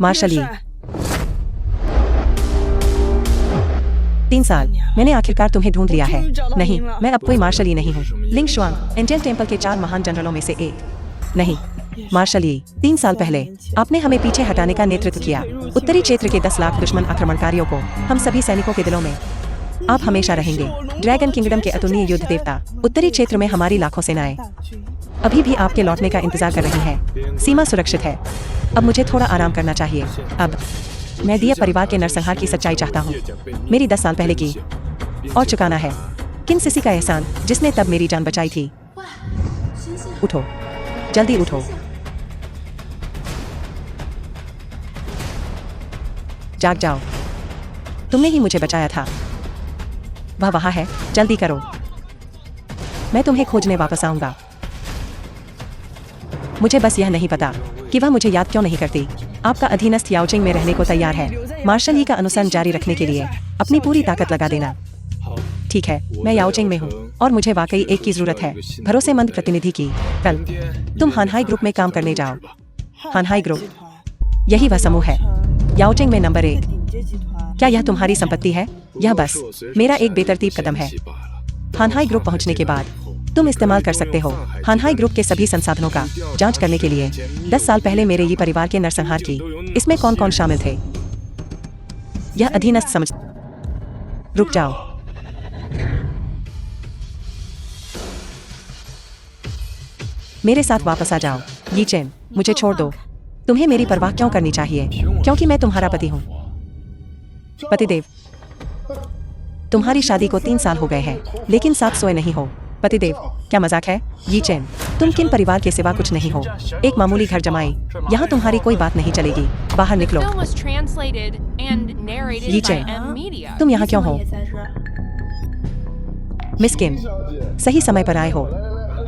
Martial यी। 3 साल मैंने आखिरकार तुम्हें ढूंढ लिया है। नहीं, मैं अब कोई मार्शल यी नहीं हूँ। लिंग शुआंग, इंडियन टेम्पल के 4 महान जनरलों में से एक। नहीं, मार्शल यी। 3 साल पहले आपने हमें पीछे हटाने का नेतृत्व किया। उत्तरी क्षेत्र के 10 लाख दुश्मन आक्रमणकारियों को हम सभी सैनिकों के दिलों में आप हमेशा रहेंगे। ड्रैगन किंगडम के अतुलनीय युद्ध देवता, उत्तरी क्षेत्र में हमारी लाखों सेनाएं अभी भी आपके लौटने का इंतजार कर रही हैं। सीमा सुरक्षित है। अब मुझे थोड़ा आराम करना चाहिए। अब मैं दिया परिवार के नरसंहार की सच्चाई चाहता हूँ। मेरी 10 साल पहले की और चुकाना है। किन सिसी का एहसान जिसने तब मेरी जान बचाई थी। उठो, जल्दी उठो। जाग जाओ, तुमने ही मुझे बचाया था। वह वहाँ है, जल्दी करो। मैं तुम्हें खोजने वापस आऊंगा। मुझे बस यह नहीं पता कि वह मुझे याद क्यों नहीं करती। आपका अधीनस्थ याओचिंग में रहने को तैयार है। मार्शल यी का अनुसरण जारी रखने के लिए अपनी पूरी ताकत लगा देना। ठीक है, मैं याओचिंग में हूँ और मुझे वाकई एक की जरूरत है, भरोसेमंद प्रतिनिधि की। कल तुम हानहाई ग्रुप में काम करने जाओ। हानहाई ग्रुप, यही वह समूह है याओचिंग में नंबर 1। क्या यह तुम्हारी संपत्ति है? यह बस मेरा एक बेतरतीब कदम है। हानहाई ग्रुप पहुंचने के बाद तुम इस्तेमाल कर सकते हो हानहाई ग्रुप के सभी संसाधनों का जांच करने के लिए। 10 साल पहले मेरे ये परिवार के नरसंहार की इसमें कौन कौन शामिल थे? यह अधीनस्थ समझ। रुक जाओ। मेरे साथ वापस आ जाओ। यी चेन, मुझे छोड़ दो। तुम्हें मेरी परवाह क्यों करनी चाहिए? क्योंकि मैं तुम्हारा पति हूँ। पतिदेव, तुम्हारी शादी को 3 साल हो गए हैं, लेकिन साथ सोए नहीं हो। पतिदेव, क्या मजाक है? यी चेन, तुम किन परिवार के सिवा कुछ नहीं हो। एक मामूली घर जमाई, यहाँ तुम्हारी कोई बात नहीं चलेगी। बाहर निकलो। यी चेन, तुम यहाँ क्यों हो? मिस किम, सही समय पर आए हो।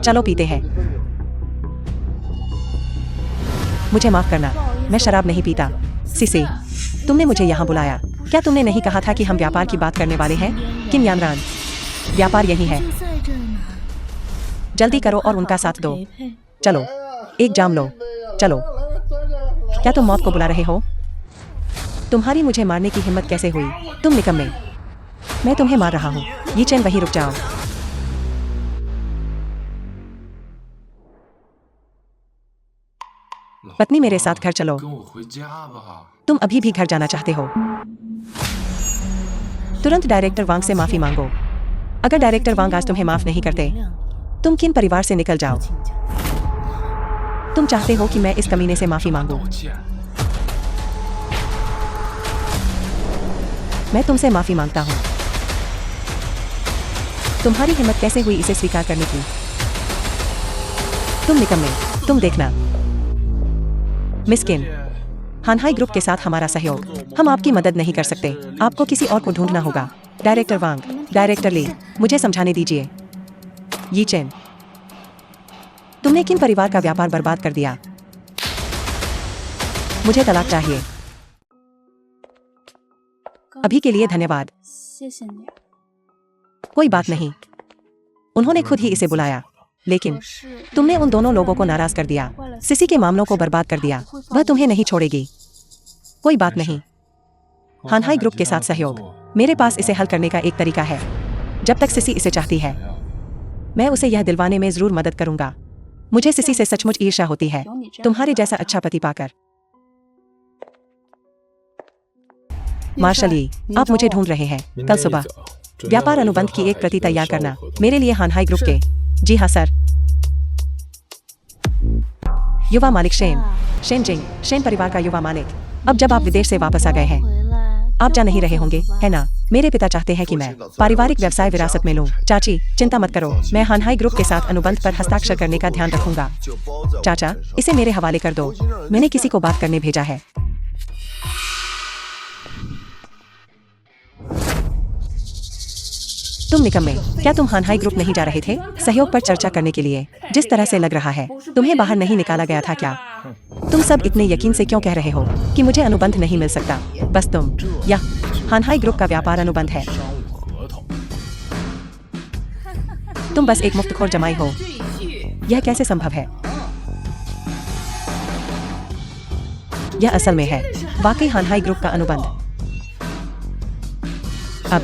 चलो पीते हैं। मुझे माफ करना, मैं शराब नहीं पीता। सिसी, तुमने मुझे यहाँ बुलाया। क्या तुमने नहीं कहा था कि हम व्यापार की बात करने वाले हैं? किम यानरान, व्यापार यही है। जल्दी करो और उनका साथ दो। चलो, एक जाम लो। चलो। क्या तुम मौत को बुला रहे हो? तुम्हारी मुझे मारने की हिम्मत कैसे हुई? तुम निकम्मे। मैं तुम्हें मार रहा हूँ। यी चेन, वहीं रुक जाओ। पत्नी, मेरे साथ घर चलो। तुम अभी भी घर जाना चाहते हो? तुरंत डायरेक्टर वांग से माफी मांगो। अगर डायरेक्टर वांग आज तुम्हें माफ नहीं करते, तुम किन परिवार से निकल जाओ। तुम चाहते हो कि मैं इस कमीने से माफी मांगू? मैं तुमसे माफी मांगता हूं। तुम्हारी हिम्मत कैसे हुई इसे स्वीकार करने की? तुम निकम्मे। तुम देखना। मिस किम, हानहाई ग्रुप के साथ हमारा सहयोग, हम आपकी मदद नहीं कर सकते। आपको किसी और को ढूंढना होगा। डायरेक्टर वांग, डायरेक्टर ली, मुझे समझाने दीजिए। यी चेन, तुमने किन परिवार का व्यापार बर्बाद कर दिया? मुझे तलाक चाहिए। अभी के लिए धन्यवाद। कोई बात नहीं, उन्होंने खुद ही इसे बुलाया, लेकिन तुमने उन दोनों लोगों को नाराज कर दिया। सिसी के मामलों को बर्बाद कर दिया। वह तुम्हें नहीं छोड़ेगी। कोई बात नहीं। हानहाई ग्रुप के साथ सहयोग, मेरे पास इसे हल करने का एक तरीका है। जब तक सिसी इसे चाहती है, मैं उसे यह दिलवाने में जरूर मदद करूंगा। मुझे सिसी से सचमुच ईर्ष्या होती है, तुम्हारे जैसा अच्छा पति पाकर। मार्शल यी, आप मुझे ढूंढ रहे हैं। कल सुबह व्यापार अनुबंध की एक प्रति तैयार करना मेरे लिए हानहाई ग्रुप के। जी हाँ सर। युवा मालिक शेन, शेन जिंग, शेन परिवार का युवा मालिक। अब जब आप विदेश से वापस आ गए हैं, आप जा नहीं रहे होंगे, है ना? मेरे पिता चाहते हैं कि मैं पारिवारिक व्यवसाय विरासत में लूं। चाची, चिंता मत करो, मैं हानहाई ग्रुप के साथ अनुबंध पर हस्ताक्षर करने का ध्यान रखूंगा। चाचा, इसे मेरे हवाले कर दो। मैंने किसी को बात करने भेजा है। तुम निकम्मे, क्या तुम हानहाई ग्रुप नहीं जा रहे थे सहयोग पर चर्चा करने के लिए? जिस तरह से लग रहा है, तुम्हें बाहर नहीं निकाला गया था क्या? तुम सब इतने यकीन से क्यों कह रहे हो कि मुझे अनुबंध नहीं मिल सकता? बस तुम या हानहाई ग्रुप का व्यापार अनुबंध है। तुम बस एक मुफ्तखोर जमाई हो। यह कैसे संभव है? यह असल में है वाकई हानहाई ग्रुप का अनुबंध। अब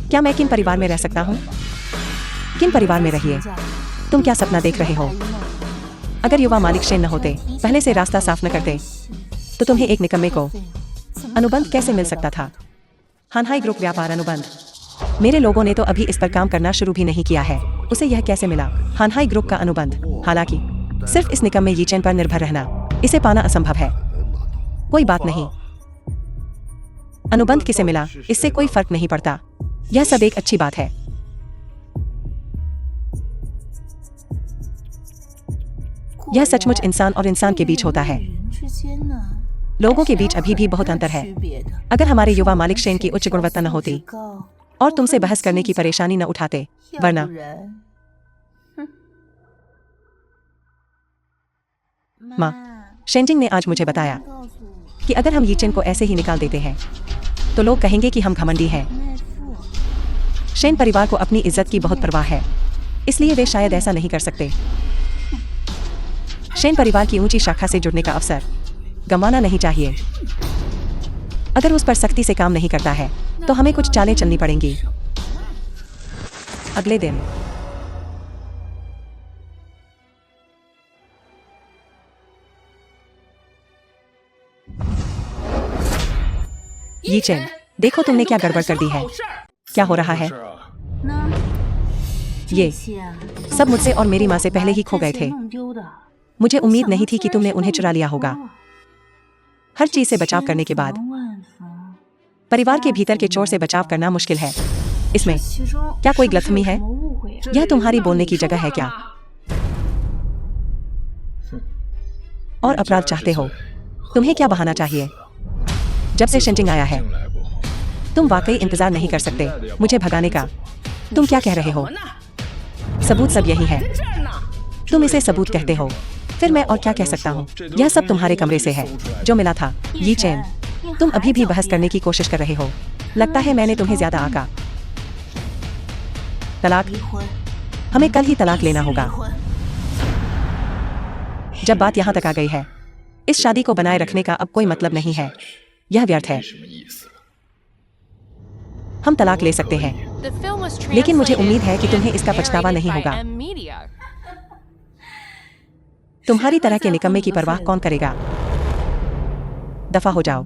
क्या मैं किन परिवार में रह सकता हूँ? किन परिवार में रहिए? तुम क्या सपना देख रहे हो? अगर युवा मालिक शेन न होते, पहले से रास्ता साफ न करते, तो तुम्हें एक निकम्मे को अनुबंध कैसे मिल सकता था? हानहाई ग्रुप व्यापार अनुबंध। मेरे लोगों ने तो अभी इस पर काम करना शुरू भी नहीं किया है। उसे यह कैसे मिला? हानहाई ग्रुप का अनुबंध। हालांकि सिर्फ इस निकम्मे यीचेन पर निर्भर रहना, इसे पाना असंभव है। कोई बात नहीं, अनुबंध किसे मिला इससे कोई फर्क नहीं पड़ता। यह सब एक अच्छी बात है। यह सचमुच इंसान और इंसान के बीच होता है। लोगों के बीच अभी भी बहुत अंतर है। अगर हमारे युवा मालिक शेन की उच्च गुणवत्ता न होती और तुमसे बहस करने की परेशानी न उठाते, वरना माँ, शेनजिंग ने आज मुझे बताया कि अगर हम यीचेन को ऐसे ही निकाल देते हैं तो लोग कहेंगे कि हम घमंडी हैं। शेन परिवार को अपनी इज्जत की बहुत परवाह है, इसलिए वे शायद ऐसा नहीं कर सकते। शेन परिवार की ऊंची शाखा से जुड़ने का अवसर गंवाना नहीं चाहिए। अगर उस पर सख्ती से काम नहीं करता है तो हमें कुछ चालें चलनी पड़ेंगी। अगले दिन यीचेन, देखो तुमने क्या गड़बड़ कर दी है। क्या हो रहा है? ये सब मुझसे और मेरी माँ से पहले ही खो गए थे। मुझे उम्मीद नहीं थी कि तुमने उन्हें चुरा लिया होगा। हर चीज से बचाव करने के बाद परिवार के भीतर के चोर से बचाव करना मुश्किल है। इसमें क्या कोई गलतफहमी है? यह तुम्हारी बोलने की जगह है क्या? और अपराध चाहते हो? तुम्हें क्या बहाना चाहिए? जब से शेनजिंग आया है तुम वाकई इंतजार नहीं कर सकते मुझे भगाने का। तुम क्या कह रहे हो? सबूत सब यही है। तुम इसे सबूत कहते हो, फिर मैं और क्या कह सकता हूँ? यह सब तुम्हारे कमरे से है जो मिला था। यीचेन, तुम अभी भी बहस करने की कोशिश कर रहे हो। लगता है मैंने तुम्हें ज्यादा आका। तलाक? हमें कल ही तलाक लेना होगा। जब बात यहाँ तक आ गई है, इस शादी को बनाए रखने का अब कोई मतलब नहीं है। यह व्यर्थ है। हम तलाक ले सकते हैं, लेकिन मुझे उम्मीद है कि तुम्हें इसका पछतावा नहीं होगा। तुम्हारी तरह के निकम्मे की परवाह कौन करेगा? दफा हो जाओ।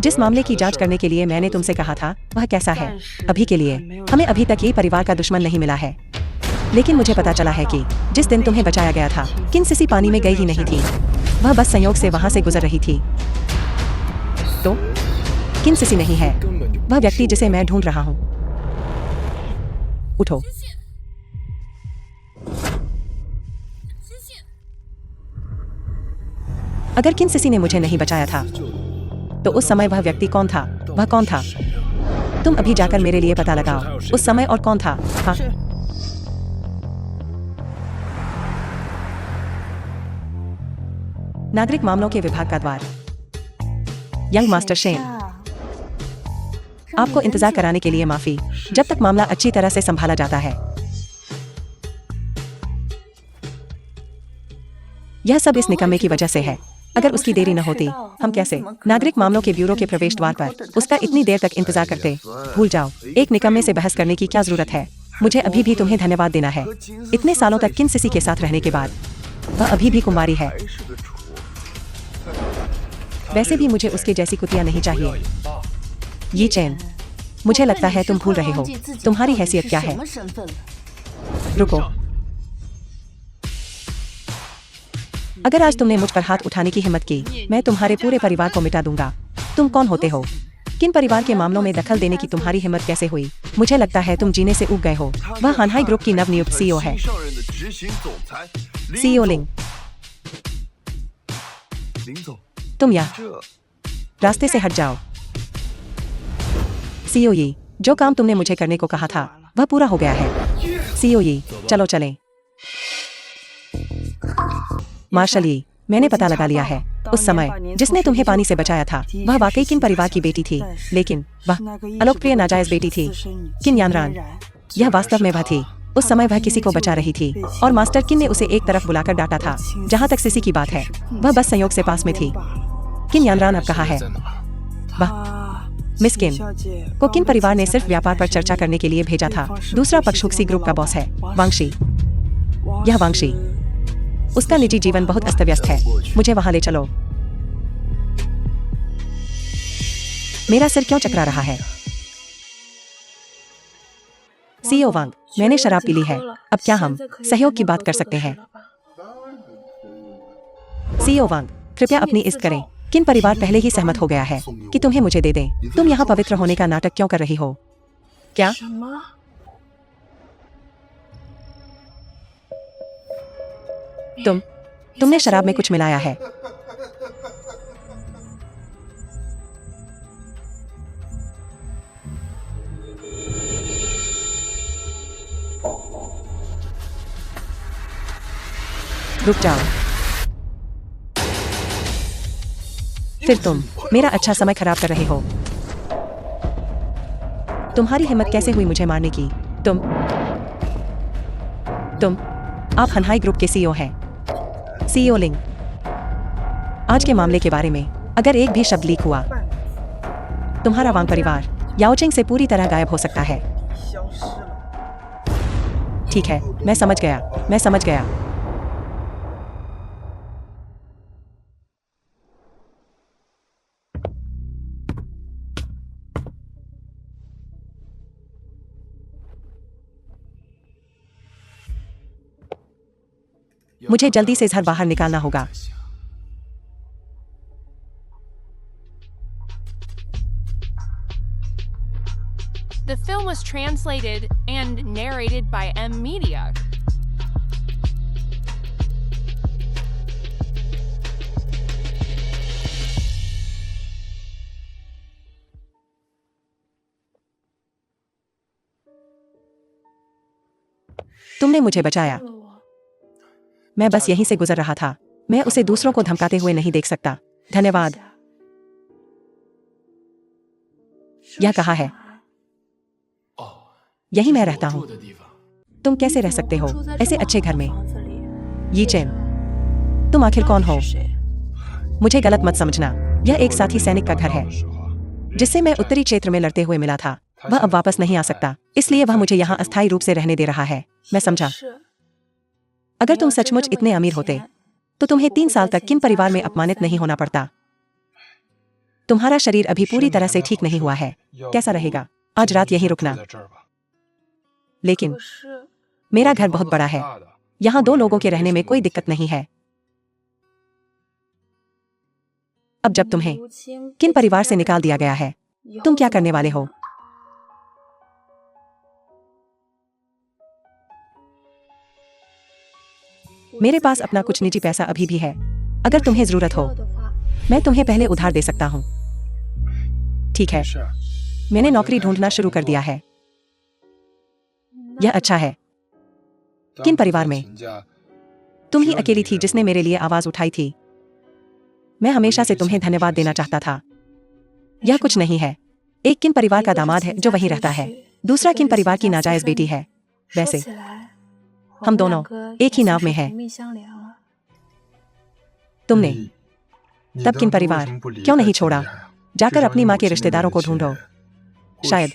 जिस मामले की जांच करने के लिए मैंने तुमसे कहा था वह कैसा है? अभी के लिए हमें अभी तक ये परिवार का दुश्मन नहीं मिला है, लेकिन मुझे पता चला है कि जिस दिन तुम्हें बचाया गया था किन सिसी पानी में गई ही नहीं थी। वह बस संयोग से वहां से गुजर रही थी। तो किन सिसी नहीं है वह व्यक्ति जिसे मैं ढूंढ रहा हूं। उठो। अगर किन सिसी ने मुझे नहीं बचाया था तो उस समय वह व्यक्ति कौन था? वह कौन था? तुम अभी जाकर मेरे लिए पता लगाओ उस समय और कौन था। हाँ, नागरिक मामलों के विभाग का द्वार। यंग मास्टर शेन, आपको इंतजार कराने के लिए माफी। जब तक मामला अच्छी तरह से संभाला जाता है। यह सब इस निकम्मे की वजह से है। अगर उसकी देरी न होती, हम कैसे नागरिक मामलों के ब्यूरो के प्रवेश द्वार पर उसका इतनी देर तक इंतजार करते? भूल जाओ, एक निकम्मे से बहस करने की क्या जरूरत है? मुझे अभी भी तुम्हें धन्यवाद देना है। इतने सालों तक किन सिसी के साथ रहने के बाद वह अभी भी कुमारी है। वैसे भी मुझे उसके जैसी कुतिया नहीं चाहिए। यीचेन, मुझे लगता है तुम भूल रहे हो तुम्हारी हैसियत क्या है। रुको, अगर आज तुमने मुझ पर हाथ उठाने की हिम्मत की, मैं तुम्हारे पूरे परिवार को मिटा दूंगा। तुम कौन होते हो? किन परिवार के मामलों में दखल देने की तुम्हारी हिम्मत कैसे हुई? मुझे लगता है तुम जीने से ऊब गए हो। वह हानहाई ग्रुप की नवनियुक्त सीईओ है। सीईओ लिंग, तुम यहाँ रास्ते से हट जाओ। सीईओ यी, जो काम तुमने मुझे करने को कहा था वह पूरा हो गया है। सीईओ यी, चलो चलें। मार्शल यी, मैंने पता लगा लिया है। उस समय जिसने तुम्हें पानी से बचाया था वह वाकई किन परिवार की बेटी थी, लेकिन वह अलोकप्रिय नाजायज बेटी थी। किन यानरान, यह वास्तव में वह थी। उस समय वह किसी को बचा रही थी और मास्टर किन ने उसे एक तरफ बुलाकर डांटा था। जहाँ तक सिसी की बात है, वह बस संयोग से पास में थी। किन यानरान अब कहाँ है? वह मिस किन को किन परिवार ने सिर्फ व्यापार पर चर्चा करने के लिए भेजा था। दूसरा पक्ष हुक्सी ग्रुप का बॉस है, वांगशी। यह वांगशी, उसका निजी जीवन बहुत अस्त व्यस्त है। मुझे वहां ले चलो। मेरा सिर क्यों चकरा रहा है? सीईओ वांग, मैंने शराब पी ली है। अब क्या हम सहयोग की बात कर सकते हैं? सीईओ वांग, कृपया अपनी इज्जत करें। किन परिवार पहले ही सहमत हो गया है कि तुम्हें मुझे दे दें। तुम यहाँ पवित्र होने का नाटक क्यों कर रही हो? क्या? तुमने शराब में कुछ मिलाया है। रुक जाओ। फिर तुम मेरा अच्छा समय खराब कर रहे हो। तुम्हारी हिम्मत कैसे हुई मुझे मारने की? आप हनहाई ग्रुप के सीईओ हैं। सीईओ लिंग, आज के मामले के बारे में अगर एक भी शब्द लीक हुआ, तुम्हारा वांग परिवार याओचिंग से पूरी तरह गायब हो सकता है। ठीक है, मैं समझ गया। मुझे जल्दी से घर बाहर निकालना होगा। The film was translated and narrated by M Media. तुमने मुझे बचाया। मैं बस यहीं से गुजर रहा था। मैं उसे दूसरों को धमकाते हुए नहीं देख सकता। धन्यवाद। यह कहाँ है? यही मैं रहता हूँ। तुम कैसे रह सकते हो ऐसे अच्छे घर में? यी चेन, तुम आखिर कौन हो? मुझे गलत मत समझना। यह एक साथी सैनिक का घर है जिससे मैं उत्तरी क्षेत्र में लड़ते हुए मिला था। वह अब वापस नहीं आ सकता, इसलिए वह मुझे यहाँ अस्थायी रूप से रहने दे रहा है। मैं समझा। अगर तुम सचमुच इतने अमीर होते तो तुम्हें 3 साल तक किन परिवार में अपमानित नहीं होना पड़ता। तुम्हारा शरीर अभी पूरी तरह से ठीक नहीं हुआ है। कैसा रहेगा आज रात यहीं रुकना? लेकिन मेरा घर बहुत बड़ा है। यहाँ 2 लोगों के रहने में कोई दिक्कत नहीं है। अब जब तुम्हें किन परिवार से निकाल दिया गया है, तुम क्या करने वाले हो? मेरे पास अपना कुछ निजी पैसा अभी भी है। अगर तुम्हें जरूरत हो, मैं तुम्हें पहले उधार दे सकता हूँ। ठीक है, मैंने नौकरी ढूंढना शुरू कर दिया है। यह अच्छा है। किन परिवार में तुम ही अकेली थी जिसने मेरे लिए आवाज उठाई थी। मैं हमेशा से तुम्हें धन्यवाद देना चाहता था। यह कुछ नहीं है। एक किन परिवार का दामाद है जो वहीं रहता है, दूसरा किन परिवार की नाजायज बेटी है। वैसे हम दोनों एक ही नाव में हैं। तुमने तब किन परिवार क्यों नहीं छोड़ा? जाकर अपनी माँ के रिश्तेदारों को ढूंढो। शायद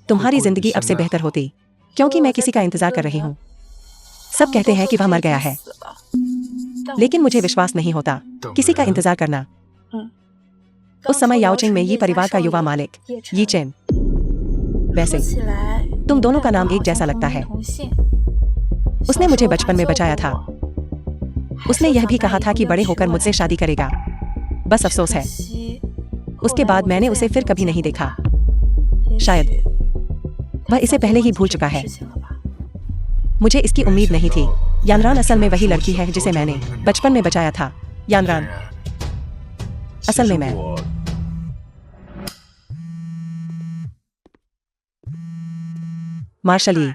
तुम्हारी जिंदगी अब से बेहतर होती, क्योंकि मैं किसी का इंतजार कर रही हूँ। सब कहते हैं कि वह मर गया है, लेकिन मुझे विश्वास नहीं होता। किसी का इंतजार करना। उस समय याओचिंग में यी परिवार का युवा मालिक यी चेन। वैसे तुम दोनों का नाम एक जैसा लगता है। उसने मुझे बचपन में बचाया था। उसने यह भी कहा था कि बड़े होकर मुझसे शादी करेगा। बस अफसोस है, उसके बाद मैंने उसे फिर कभी नहीं देखा। शायद वह इसे पहले ही भूल चुका है। मुझे इसकी उम्मीद नहीं थी। यानरान असल में वही लड़की है जिसे मैंने बचपन में बचाया था। यानरान असल में मैं। मार्शल यी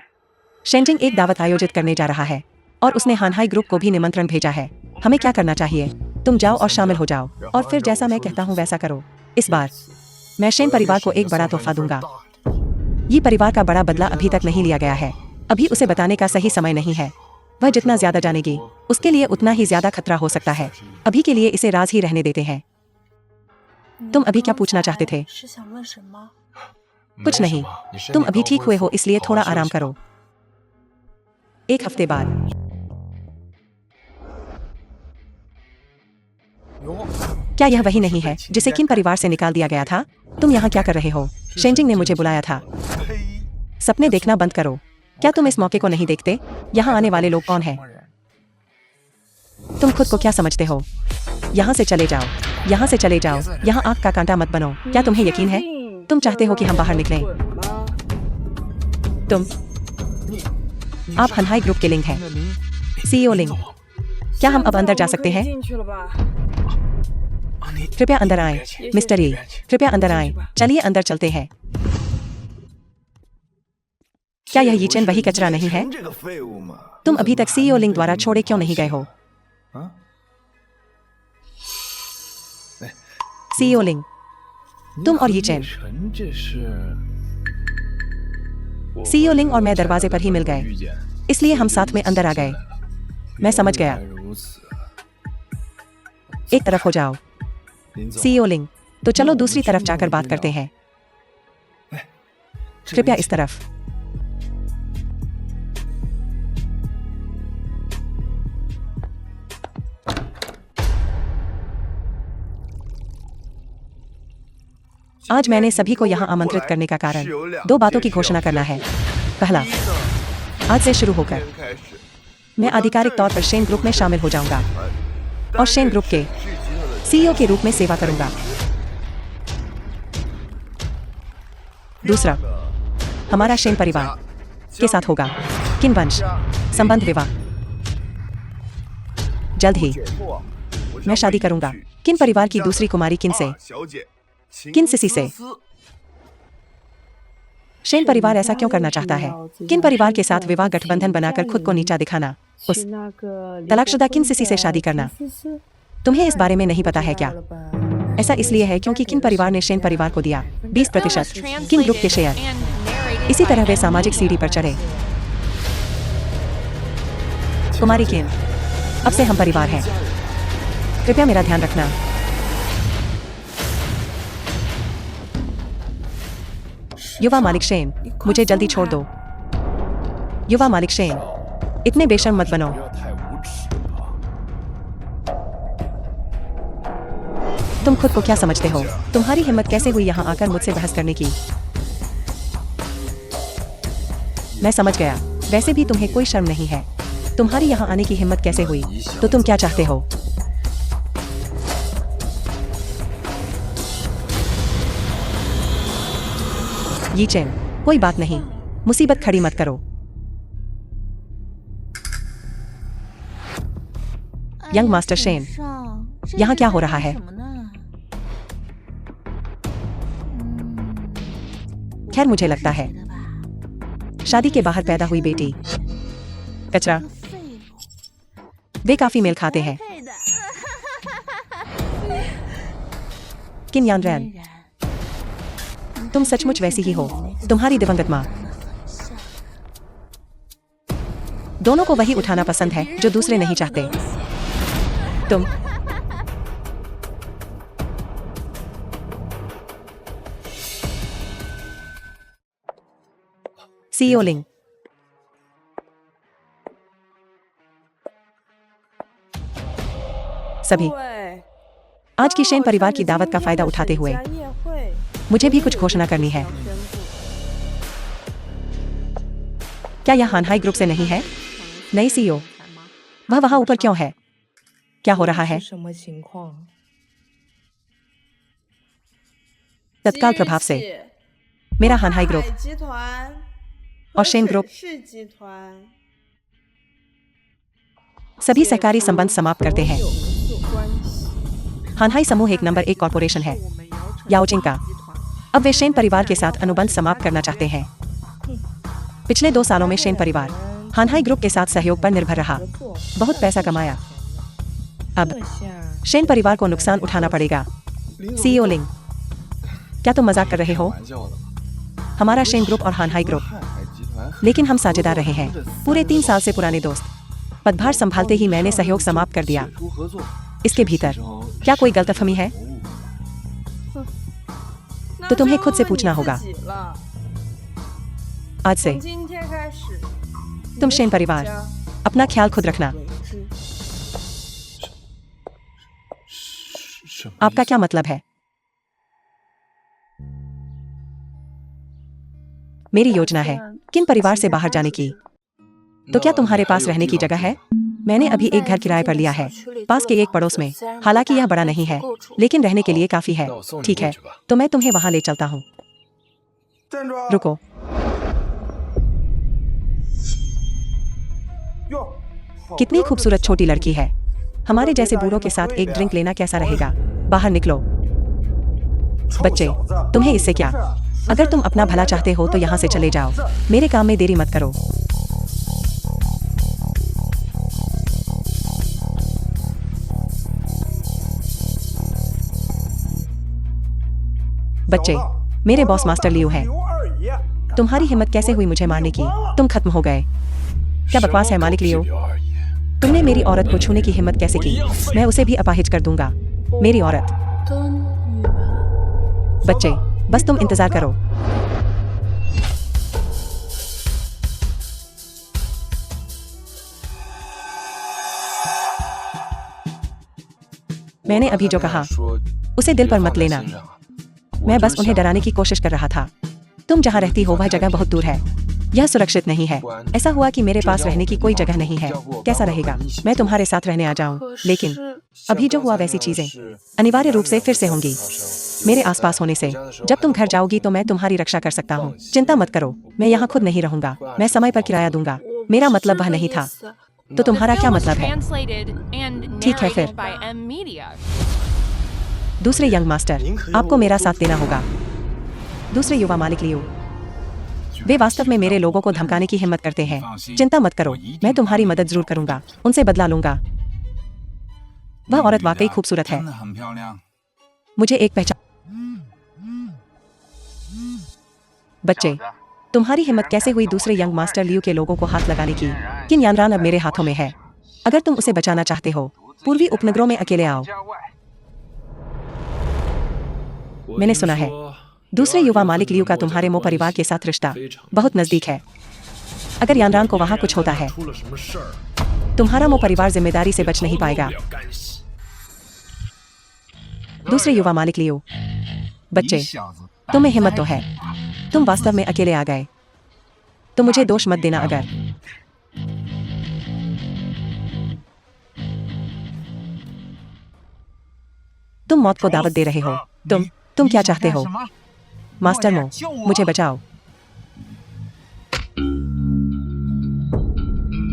शेंजिंग एक दावत आयोजित करने जा रहा है और उसने हानहाई ग्रुप को भी निमंत्रण भेजा है। हमें क्या करना चाहिए? तुम जाओ और शामिल हो जाओ, और फिर जैसा मैं कहता हूँ वैसा करो। इस बार मैं शेन परिवार को एक बड़ा तोहफा दूंगा। ये परिवार का बड़ा बदला अभी तक नहीं लिया गया है। अभी उसे बताने का सही समय नहीं है। वह जितना ज्यादा जानेगी उसके लिए उतना ही ज्यादा खतरा हो सकता है। अभी के लिए इसे राज ही रहने देते हैं। तुम अभी क्या पूछना चाहते थे? कुछ नहीं, तुम अभी ठीक हुए हो, इसलिए थोड़ा आराम करो। एक हफ्ते बाद क्या यह वही नहीं है जिसे किन परिवार से निकाल दिया गया था? तुम यहाँ क्या कर रहे हो? शेंजिंग ने मुझे बुलाया था। सपने देखना बंद करो। क्या तुम इस मौके को नहीं देखते? यहाँ आने वाले लोग कौन हैं? तुम खुद को क्या समझते हो? यहाँ से चले जाओ, यहाँ से चले जाओ। यहाँ आँख का कांटा मत बनो। क्या तुम्हें यकीन है? तुम चाहते हो कि हम बाहर निकलें? आप हनहाई ग्रुप के लिंग हैं। सीईओ लिंग, क्या हम अब अंदर जा सकते हैं? कृपया अंदर आएं, मिस्टर ये, कृपया अंदर आएं। चलिए अंदर चलते हैं। क्या यह यीचेन वही कचरा नहीं है? तुम अभी तक सीईओ लिंग द्वारा छोड़े क्यों नहीं गए हो? सीईओ लिंग, तुम और यीचेन। सीईओ लिंग और मैं दरवाजे पर ही मिल गए, इसलिए हम साथ में अंदर आ गए। मैं समझ गया। एक तरफ हो जाओ। सीईओ लिंग, तो चलो दूसरी तरफ जाकर बात करते हैं। कृपया इस तरफ। आज मैंने सभी को यहाँ आमंत्रित करने का कारण 2 बातों की घोषणा करना है। पहला, आज से शुरू होकर मैं आधिकारिक तौर पर शेन ग्रुप में शामिल हो जाऊंगा और शेन ग्रुप के सीईओ के रूप में सेवा करूंगा। दूसरा, हमारा शेन परिवार के साथ होगा किन वंश संबंध विवाह। जल्द ही मैं शादी करूंगा किन परिवार की दूसरी कुमारी किन से, किन सिसी से। शेन परिवार ऐसा क्यों करना चाहता है? किन परिवार के साथ विवाह गठबंधन बनाकर खुद को नीचा दिखाना, उस तलाकशुदा किन सिसी से शादी करना। तुम्हें इस बारे में नहीं पता है क्या? ऐसा इसलिए है क्योंकि किन परिवार ने शेन परिवार को दिया 20% किन ग्रुप के शेयर। इसी तरह वे सामाजिक सीढ़ी पर चढ़े। कुमारी किन, अब से हम परिवार हैं। कृपया मेरा ध्यान रखना। युवा मालिक शेन, मुझे जल्दी छोड़ दो। युवा मालिक शेन, इतने बेशर्म मत बनो। तुम खुद को क्या समझते हो? तुम्हारी हिम्मत कैसे हुई यहाँ आकर मुझसे बहस करने की? मैं समझ गया। वैसे भी तुम्हें कोई शर्म नहीं है। तुम्हारी यहाँ आने की हिम्मत कैसे हुई? तो तुम क्या चाहते हो? यीचेन, कोई बात नहीं, मुसीबत खड़ी मत करो। यंग मास्टर शेन, यहाँ क्या हो रहा है? खैर, मुझे लगता है शादी के बाहर पैदा हुई बेटी कचरा। वे काफी मेल खाते हैं। किन यानरैन, तुम सचमुच वैसी ही हो। तुम्हारी दिवंगत माँ। दोनों को वही उठाना पसंद है जो दूसरे नहीं चाहते। तुम सीईओ लिंग, सभी आज की शेन परिवार की दावत का फायदा उठाते हुए मुझे भी कुछ घोषणा करनी है। क्या यह हानहाई ग्रुप से नहीं है? नई सीईओ, वह वहां ऊपर क्यों है? क्या हो रहा है? तत्काल प्रभाव से मेरा हानहाई ग्रुप और शेन ग्रुप सभी सहकारी संबंध समाप्त करते हैं। हानहाई समूह एक नंबर 1 कॉर्पोरेशन है याओजिंग का। अब वे शेन परिवार के साथ अनुबंध समाप्त करना चाहते हैं। पिछले 2 सालों में शेन परिवार हानहाई ग्रुप के साथ सहयोग पर निर्भर रहा, बहुत पैसा कमाया। अब शेन परिवार को नुकसान उठाना पड़ेगा। सीईओ लिंग, क्या तुम मजाक कर रहे हो? हमारा शेन ग्रुप और हानहाई ग्रुप, लेकिन हम साझेदार रहे हैं, पूरे 3 साल से पुराने दोस्त। पदभार संभालते ही मैंने सहयोग समाप्त कर दिया। इसके भीतर क्या कोई गलतफहमी है? तो तुम्हें खुद से पूछना होगा। आज से तुम शेन परिवार, अपना ख्याल खुद रखना। आपका क्या मतलब है? मेरी योजना है किन परिवार से बाहर जाने की। तो क्या तुम्हारे पास रहने की जगह है? मैंने अभी एक घर किराए पर लिया है, पास के एक पड़ोस में। हालांकि यह बड़ा नहीं है, लेकिन रहने के लिए काफी है। ठीक है, तो मैं तुम्हें वहां ले चलता हूँ। रुको, कितनी खूबसूरत छोटी लड़की है। हमारे जैसे बूढ़ों के साथ एक ड्रिंक लेना कैसा रहेगा? बाहर निकलो। बच्चे, तुम्हें इससे क्या? अगर तुम अपना भला चाहते हो तो यहाँ से चले जाओ। मेरे काम में देरी मत करो। बच्चे, मेरे बॉस मास्टर लियो है। तुम्हारी हिम्मत कैसे हुई मुझे मारने की? तुम खत्म हो गए। क्या बकवास है मालिक लियो? तुमने मेरी औरत को छूने की हिम्मत कैसे की? मैं उसे भी अपाहिज कर दूंगा। मेरी औरत। बच्चे, बस तुम इंतजार करो। मैंने अभी जो कहा उसे दिल पर मत लेना। मैं बस उन्हें डराने की कोशिश कर रहा था। तुम जहाँ रहती हो वह जगह बहुत दूर है, यह सुरक्षित नहीं है। ऐसा हुआ कि मेरे पास रहने की कोई जगह नहीं है। कैसा रहेगा मैं तुम्हारे साथ रहने आ जाऊं? लेकिन अभी जो हुआ वैसी चीजें अनिवार्य रूप से फिर से होंगी मेरे आसपास होने से। जब तुम घर जाओगी तो मैं तुम्हारी रक्षा कर सकता हूँ। चिंता मत करो, मैं यहाँ खुद नहीं रहूंगा। मैं समय पर किराया दूंगा। मेरा मतलब वह नहीं था। तो तुम्हारा क्या मतलब है? ठीक है फिर। दूसरे यंग मास्टर, आपको मेरा साथ देना होगा। दूसरे युवा मालिक लियो, वे वास्तव में मेरे लोगों को धमकाने की हिम्मत करते हैं। चिंता मत करो, मैं तुम्हारी मदद जरूर करूंगा। उनसे बदला लूंगा। वह औरत वाकई खूबसूरत है। मुझे एक पहचान। बच्चे, तुम्हारी हिम्मत कैसे हुई दूसरे यंग मास्टर लियो के लोगों को हाथ लगाने की? किन यानरान अब मेरे हाथों में है। अगर तुम उसे बचाना चाहते हो, पूर्वी उपनगरों में अकेले आओ। मैंने सुना है दूसरे युवा मालिक लियो का तुम्हारे मो परिवार के साथ रिश्ता बहुत नजदीक है। अगर यानरान को वहां कुछ होता है, तुम्हारा मो परिवार जिम्मेदारी से बच नहीं पाएगा। दूसरे युवा मालिक लियो, बच्चे, तुम्हें हिम्मत तो है। तुम वास्तव में अकेले आ गए। तो मुझे दोष मत देना। अगर तुम मौत को दावत दे रहे हो, तुम क्या चाहते हो? मास्टर मो, मुझे बचाओ।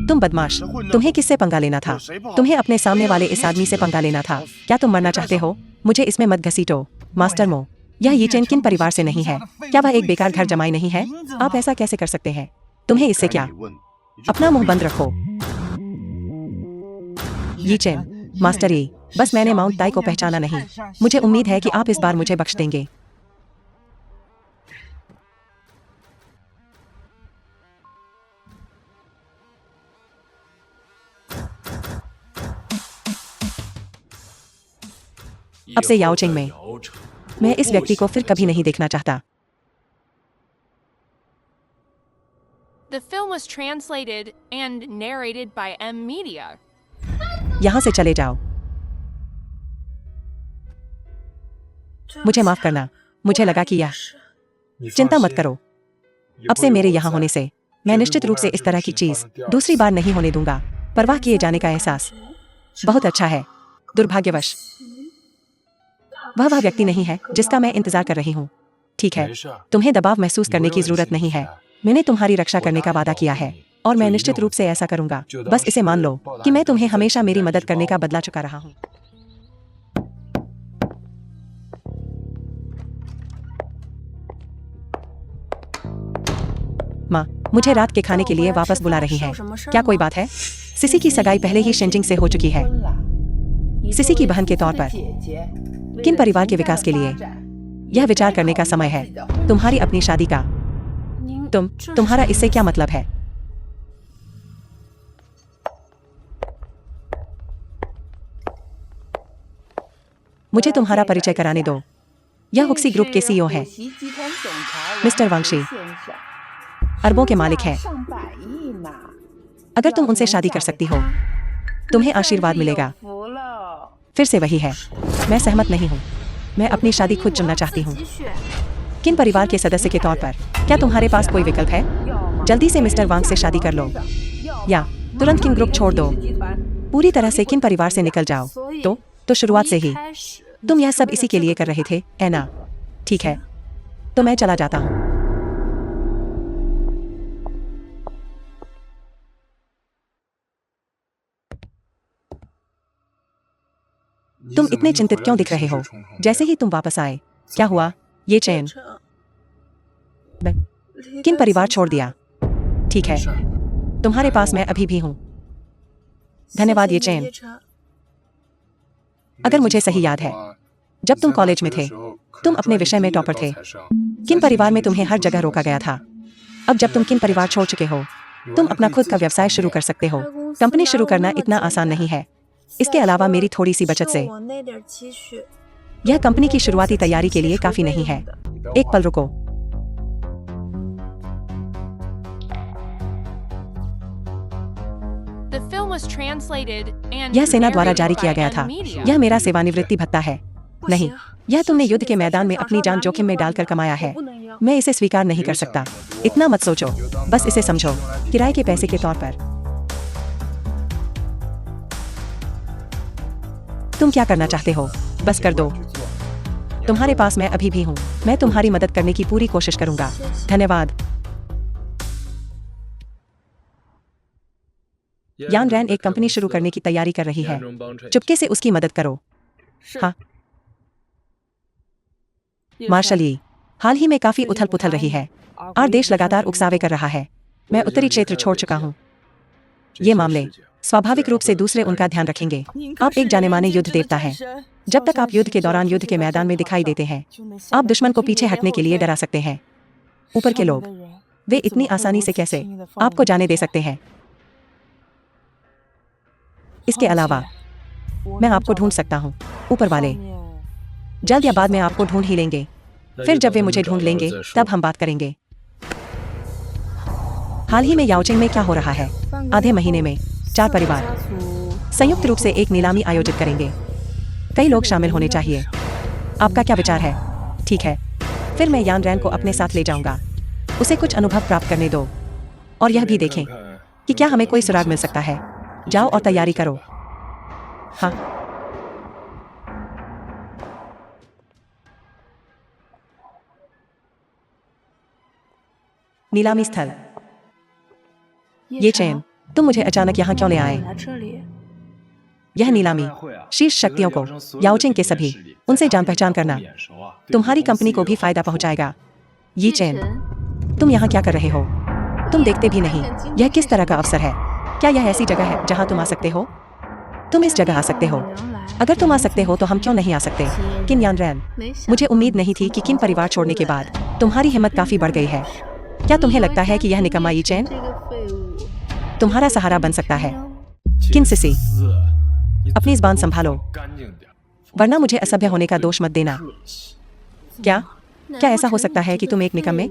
तुम बदमाश, तुम्हें किससे पंगा लेना था? तुम्हें अपने सामने वाले इस आदमी से पंगा लेना था। क्या तुम मरना चाहते हो? मुझे इसमें मत घसीटो। मास्टर मो, यह यीचेन किन परिवार से नहीं है? क्या वह एक बेकार घर जमाई नहीं है? आप ऐसा कैसे कर सकते हैं? तुम्हें इससे क्या? अपना मुंह बंद रखो। यीचेन, मास्टर ये, बस मैंने माउंट ताई को पहचाना नहीं। मुझे उम्मीद है कि आप इस बार मुझे बख्श देंगे। अब से याओचिंग में मैं इस व्यक्ति को फिर कभी नहीं देखना चाहता। The film was translated and narrated by M Media. यहाँ से चले जाओ। मुझे माफ करना, मुझे लगा कि यह। चिंता मत करो, अब से मेरे यहाँ होने से मैं निश्चित रूप से इस तरह की चीज दूसरी बार नहीं होने दूंगा। परवाह किए जाने का एहसास बहुत अच्छा है। दुर्भाग्यवश वह व्यक्ति नहीं है जिसका मैं इंतजार कर रही हूँ। ठीक है, तुम्हें दबाव महसूस करने की जरूरत नहीं है। मैंने तुम्हारी रक्षा करने का वादा किया है और मैं निश्चित रूप से ऐसा करूंगा। बस इसे मान लो कि मैं तुम्हें हमेशा मेरी मदद करने का बदला चुका रहा हूँ। माँ मुझे रात के खाने के लिए वापस बुला रही हैं। क्या कोई बात है? सिसी की सगाई पहले ही शेंजिंग से हो चुकी है। सिसी की बहन के तौर पर किन परिवार के विकास के लिए यह विचार करने का समय है तुम्हारी अपनी शादी का। तुम्हारा इससे क्या मतलब है? मुझे तुम्हारा परिचय कराने दो। यह हुक्सी ग्रुप के सीईओ हैं, मिस्टर वांगशी। अरबों के मालिक हैं। अगर तुम उनसे शादी कर सकती हो तुम्हें आशीर्वाद मिलेगा। फिर से वही है, मैं सहमत नहीं हूँ। मैं अपनी शादी खुद चुनना चाहती हूँ। किन परिवार के सदस्य के तौर पर? क्या तुम्हारे पास कोई विकल्प है? जल्दी से मिस्टर वांग से शादी कर लो या तुरंत किन ग्रुप छोड़ दो। पूरी तरह से किन परिवार से निकल जाओ। तो शुरुआत से ही तुम यह सब इसी के लिए कर रहे थे, है ना? ठीक है, तो मैं चला जाता हूँ। तुम इतने चिंतित क्यों दिख रहे हो? जैसे ही तुम वापस आए, क्या हुआ? ये चैन किन परिवार छोड़ दिया? ठीक है, तुम्हारे पास मैं अभी भी हूँ। धन्यवाद ये चैन। अगर मुझे सही याद है, जब तुम कॉलेज में थे तुम अपने विषय में टॉपर थे। किन परिवार में तुम्हें हर जगह रोका गया था। अब जब तुम किन परिवार छोड़ चुके हो तुम अपना खुद का व्यवसाय शुरू कर सकते हो। कंपनी शुरू करना इतना आसान नहीं है। इसके अलावा मेरी थोड़ी सी बचत से यह कंपनी की शुरुआती तैयारी के लिए काफी नहीं है। एक पल रुको। The film was translated and यह सेना द्वारा narrated जारी किया by गया था। N-Media. यह मेरा सेवानिवृत्ति भत्ता है। नहीं, यह तुमने युद्ध के मैदान में अपनी जान जोखिम में डालकर कमाया है। मैं इसे स्वीकार नहीं कर सकता। इतना मत सोचो, बस इसे समझो, किराए के पैसे के तौर पर। तुम क्या करना चाहते हो? बस कर दो। तुम्हारे पास मैं अभी भी हूँ। मैं तुम्हारी मदद करने की पूरी कोशिश करूंगा। धन्यवाद। यान रैन एक कंपनी शुरू करने की तैयारी कर रही है। चुपके से उसकी मदद करो। हाँ, मार्शल यी, हाल ही में काफी उथल पुथल रही है और देश लगातार उकसावे कर रहा है। मैं उत्तरी क्षेत्र छोड़ चुका हूँ। ये मामले स्वाभाविक रूप से दूसरे उनका ध्यान रखेंगे। आप एक जाने माने युद्ध देवता हैं। जब तक आप युद्ध के दौरान युद्ध के मैदान में दिखाई देते हैं आप दुश्मन को पीछे हटने के लिए डरा सकते हैं। ऊपर के लोग, वे इतनी आसानी से कैसे आपको जाने दे सकते हैं? इसके अलावा मैं आपको ढूंढ सकता हूँ। ऊपर वाले जल्द या बाद में आपको ढूंढ ही लेंगे। फिर जब वे मुझे ढूंढ लेंगे तब हम बात करेंगे। हाल ही में याओचिंग में क्या हो रहा है? आधे महीने में 4 परिवार संयुक्त रूप से एक नीलामी आयोजित करेंगे। कई लोग शामिल होने चाहिए। आपका क्या विचार है? ठीक है, फिर मैं यान रैन को अपने साथ ले जाऊंगा। उसे कुछ अनुभव प्राप्त करने दो और यह भी देखें कि क्या हमें कोई सुराग मिल सकता है। जाओ और तैयारी करो। हाँ, नीलामी स्थल। ये चैन, तुम मुझे अचानक यहाँ क्यों ले आए? यह नीलामी शीर्ष शक्तियों को, याओचिंग के सभी, उनसे जान पहचान करना तुम्हारी कंपनी को भी फायदा पहुंचाएगा। ये चैन, तुम यहाँ क्या कर रहे हो? तुम देखते भी नहीं। यह किस तरह का अवसर है? क्या यह ऐसी जगह है जहाँ तुम आ सकते हो? तुम इस जगह आ सकते हो। अगर तुम आ सकते हो तो हम क्यों नहीं आ सकते? किन यान रैन, मुझे उम्मीद नहीं थी कि किन परिवार छोड़ने के बाद तुम्हारी हिम्मत काफी बढ़ गई है। क्या तुम्हें लगता है कि यह निकम्मा यी चैन तुम्हारा सहारा बन सकता है? किन सिसी, अपनी ज़बान संभालो, वरना मुझे असभ्य होने का दोष मत देना। क्या ऐसा हो सकता है कि तुम एक निकम्मे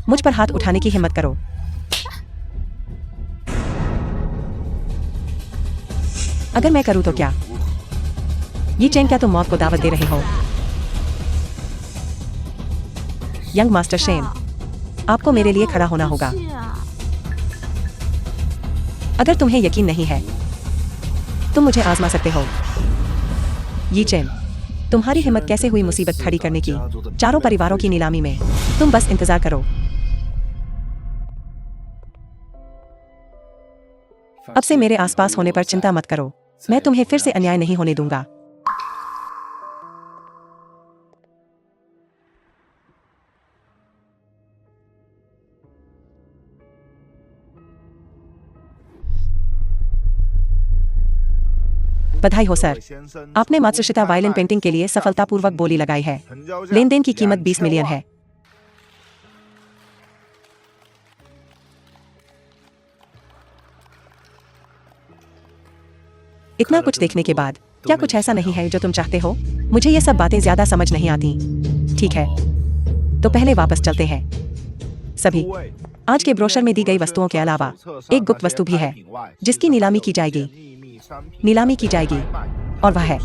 मुझ पर हाथ उठाने की हिम्मत करो? अगर मैं करूं तो क्या? ये चैन, क्या तुम मौत को दावत दे रहे हो? यंग मास्टर शेन, आपको मेरे लिए खड़ा होना होगा। अगर तुम्हें यकीन नहीं है तुम मुझे आजमा सकते हो। ये चैन, तुम्हारी हिम्मत कैसे हुई मुसीबत खड़ी करने की 4 परिवारों की नीलामी में? तुम बस इंतजार करो। अब से मेरे आसपास होने पर चिंता मत करो। मैं तुम्हें फिर से अन्याय नहीं होने दूंगा। बधाई हो सर, आपने मातृश्रिता वायलिन पेंटिंग के लिए सफलतापूर्वक बोली लगाई है। लेनदेन की कीमत 20 मिलियन है। इतना कुछ देखने के बाद क्या कुछ ऐसा नहीं है जो तुम चाहते हो? मुझे ये सब बातें ज्यादा समझ नहीं आती। ठीक है, तो पहले वापस चलते हैं। सभी आज के ब्रोशर में दी गई वस्तुओं के अलावा एक गुप्त वस्तु भी है जिसकी नीलामी की जाएगी। और वह है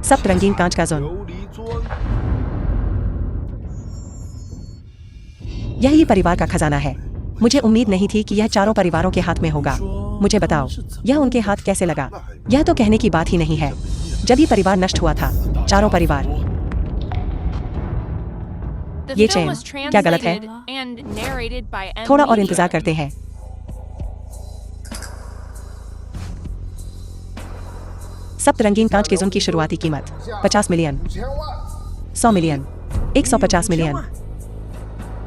सप्तरंगीन कांच का जोन। यही परिवार का खजाना है। मुझे उम्मीद नहीं थी कि यह चारों परिवारों के हाथ में होगा। मुझे बताओ, यह उनके हाथ कैसे लगा? यह तो कहने की बात ही नहीं है। जब ही परिवार नष्ट हुआ था, चारों परिवार। ये चेन क्या गलत है? थोड़ा और इंतजार करते हैं। सप्तरंगीन कांच के जोन की शुरुआती कीमत 50 मिलियन, 100 मिलियन, 150 मिलियन,